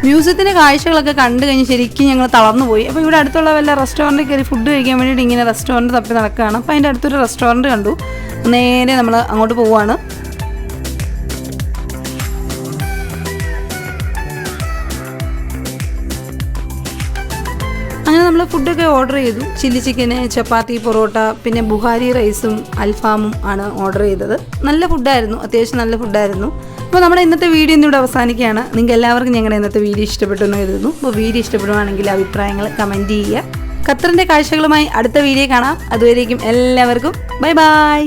മ്യൂസിയത്തിന്റെ കാഴ്ചകളൊക്കെ കണ്ടു കഴിഞ്ഞ് ശരിക്കും ഞങ്ങൾ തളർന്നു പോയി. അപ്പോൾ ഇവിടെ അടുത്തുള്ള വല്ല റെസ്റ്റോറൻറ്റിൽ കയറി ഫുഡ് കഴിക്കാൻ വേണ്ടിയിട്ട് ഇങ്ങനെ റെസ്റ്റോറൻറ്റ് തപ്പി നടക്കുകയാണ്. അപ്പോൾ അതിൻ്റെ അടുത്തൊരു റെസ്റ്റോറൻറ്റ് കണ്ടു. നേരെ നമ്മൾ അങ്ങോട്ട് പോവുകയാണ്. അങ്ങനെ നമ്മൾ ഫുഡൊക്കെ ഓർഡർ ചെയ്തു. ചില്ലി ചിക്കന്, ചപ്പാത്തി, പൊറോട്ട, പിന്നെ ബുഹാരി റൈസും അൽഫാമും ആണ് ഓർഡർ ചെയ്തത്. നല്ല ഫുഡായിരുന്നു, അത്യാവശ്യം നല്ല ഫുഡായിരുന്നു. അപ്പോൾ നമ്മുടെ ഇന്നത്തെ വീഡിയോ ഇന്നിവിടെ അവസാനിക്കുകയാണ്. നിങ്ങൾക്ക് എല്ലാവർക്കും ഞങ്ങളുടെ ഇന്നത്തെ വീഡിയോ ഇഷ്ടപ്പെട്ടു എന്ന് കരുതുന്നു. അപ്പോൾ വീഡിയോ ഇഷ്ടപ്പെടുവാണെങ്കിൽ അഭിപ്രായങ്ങൾ കമൻറ്റ് ചെയ്യുക. ഖത്തറിൻ്റെ കാഴ്ചകളുമായി അടുത്ത വീഡിയോ കാണാം. അതുവരേക്കും എല്ലാവർക്കും ബൈ ബൈ.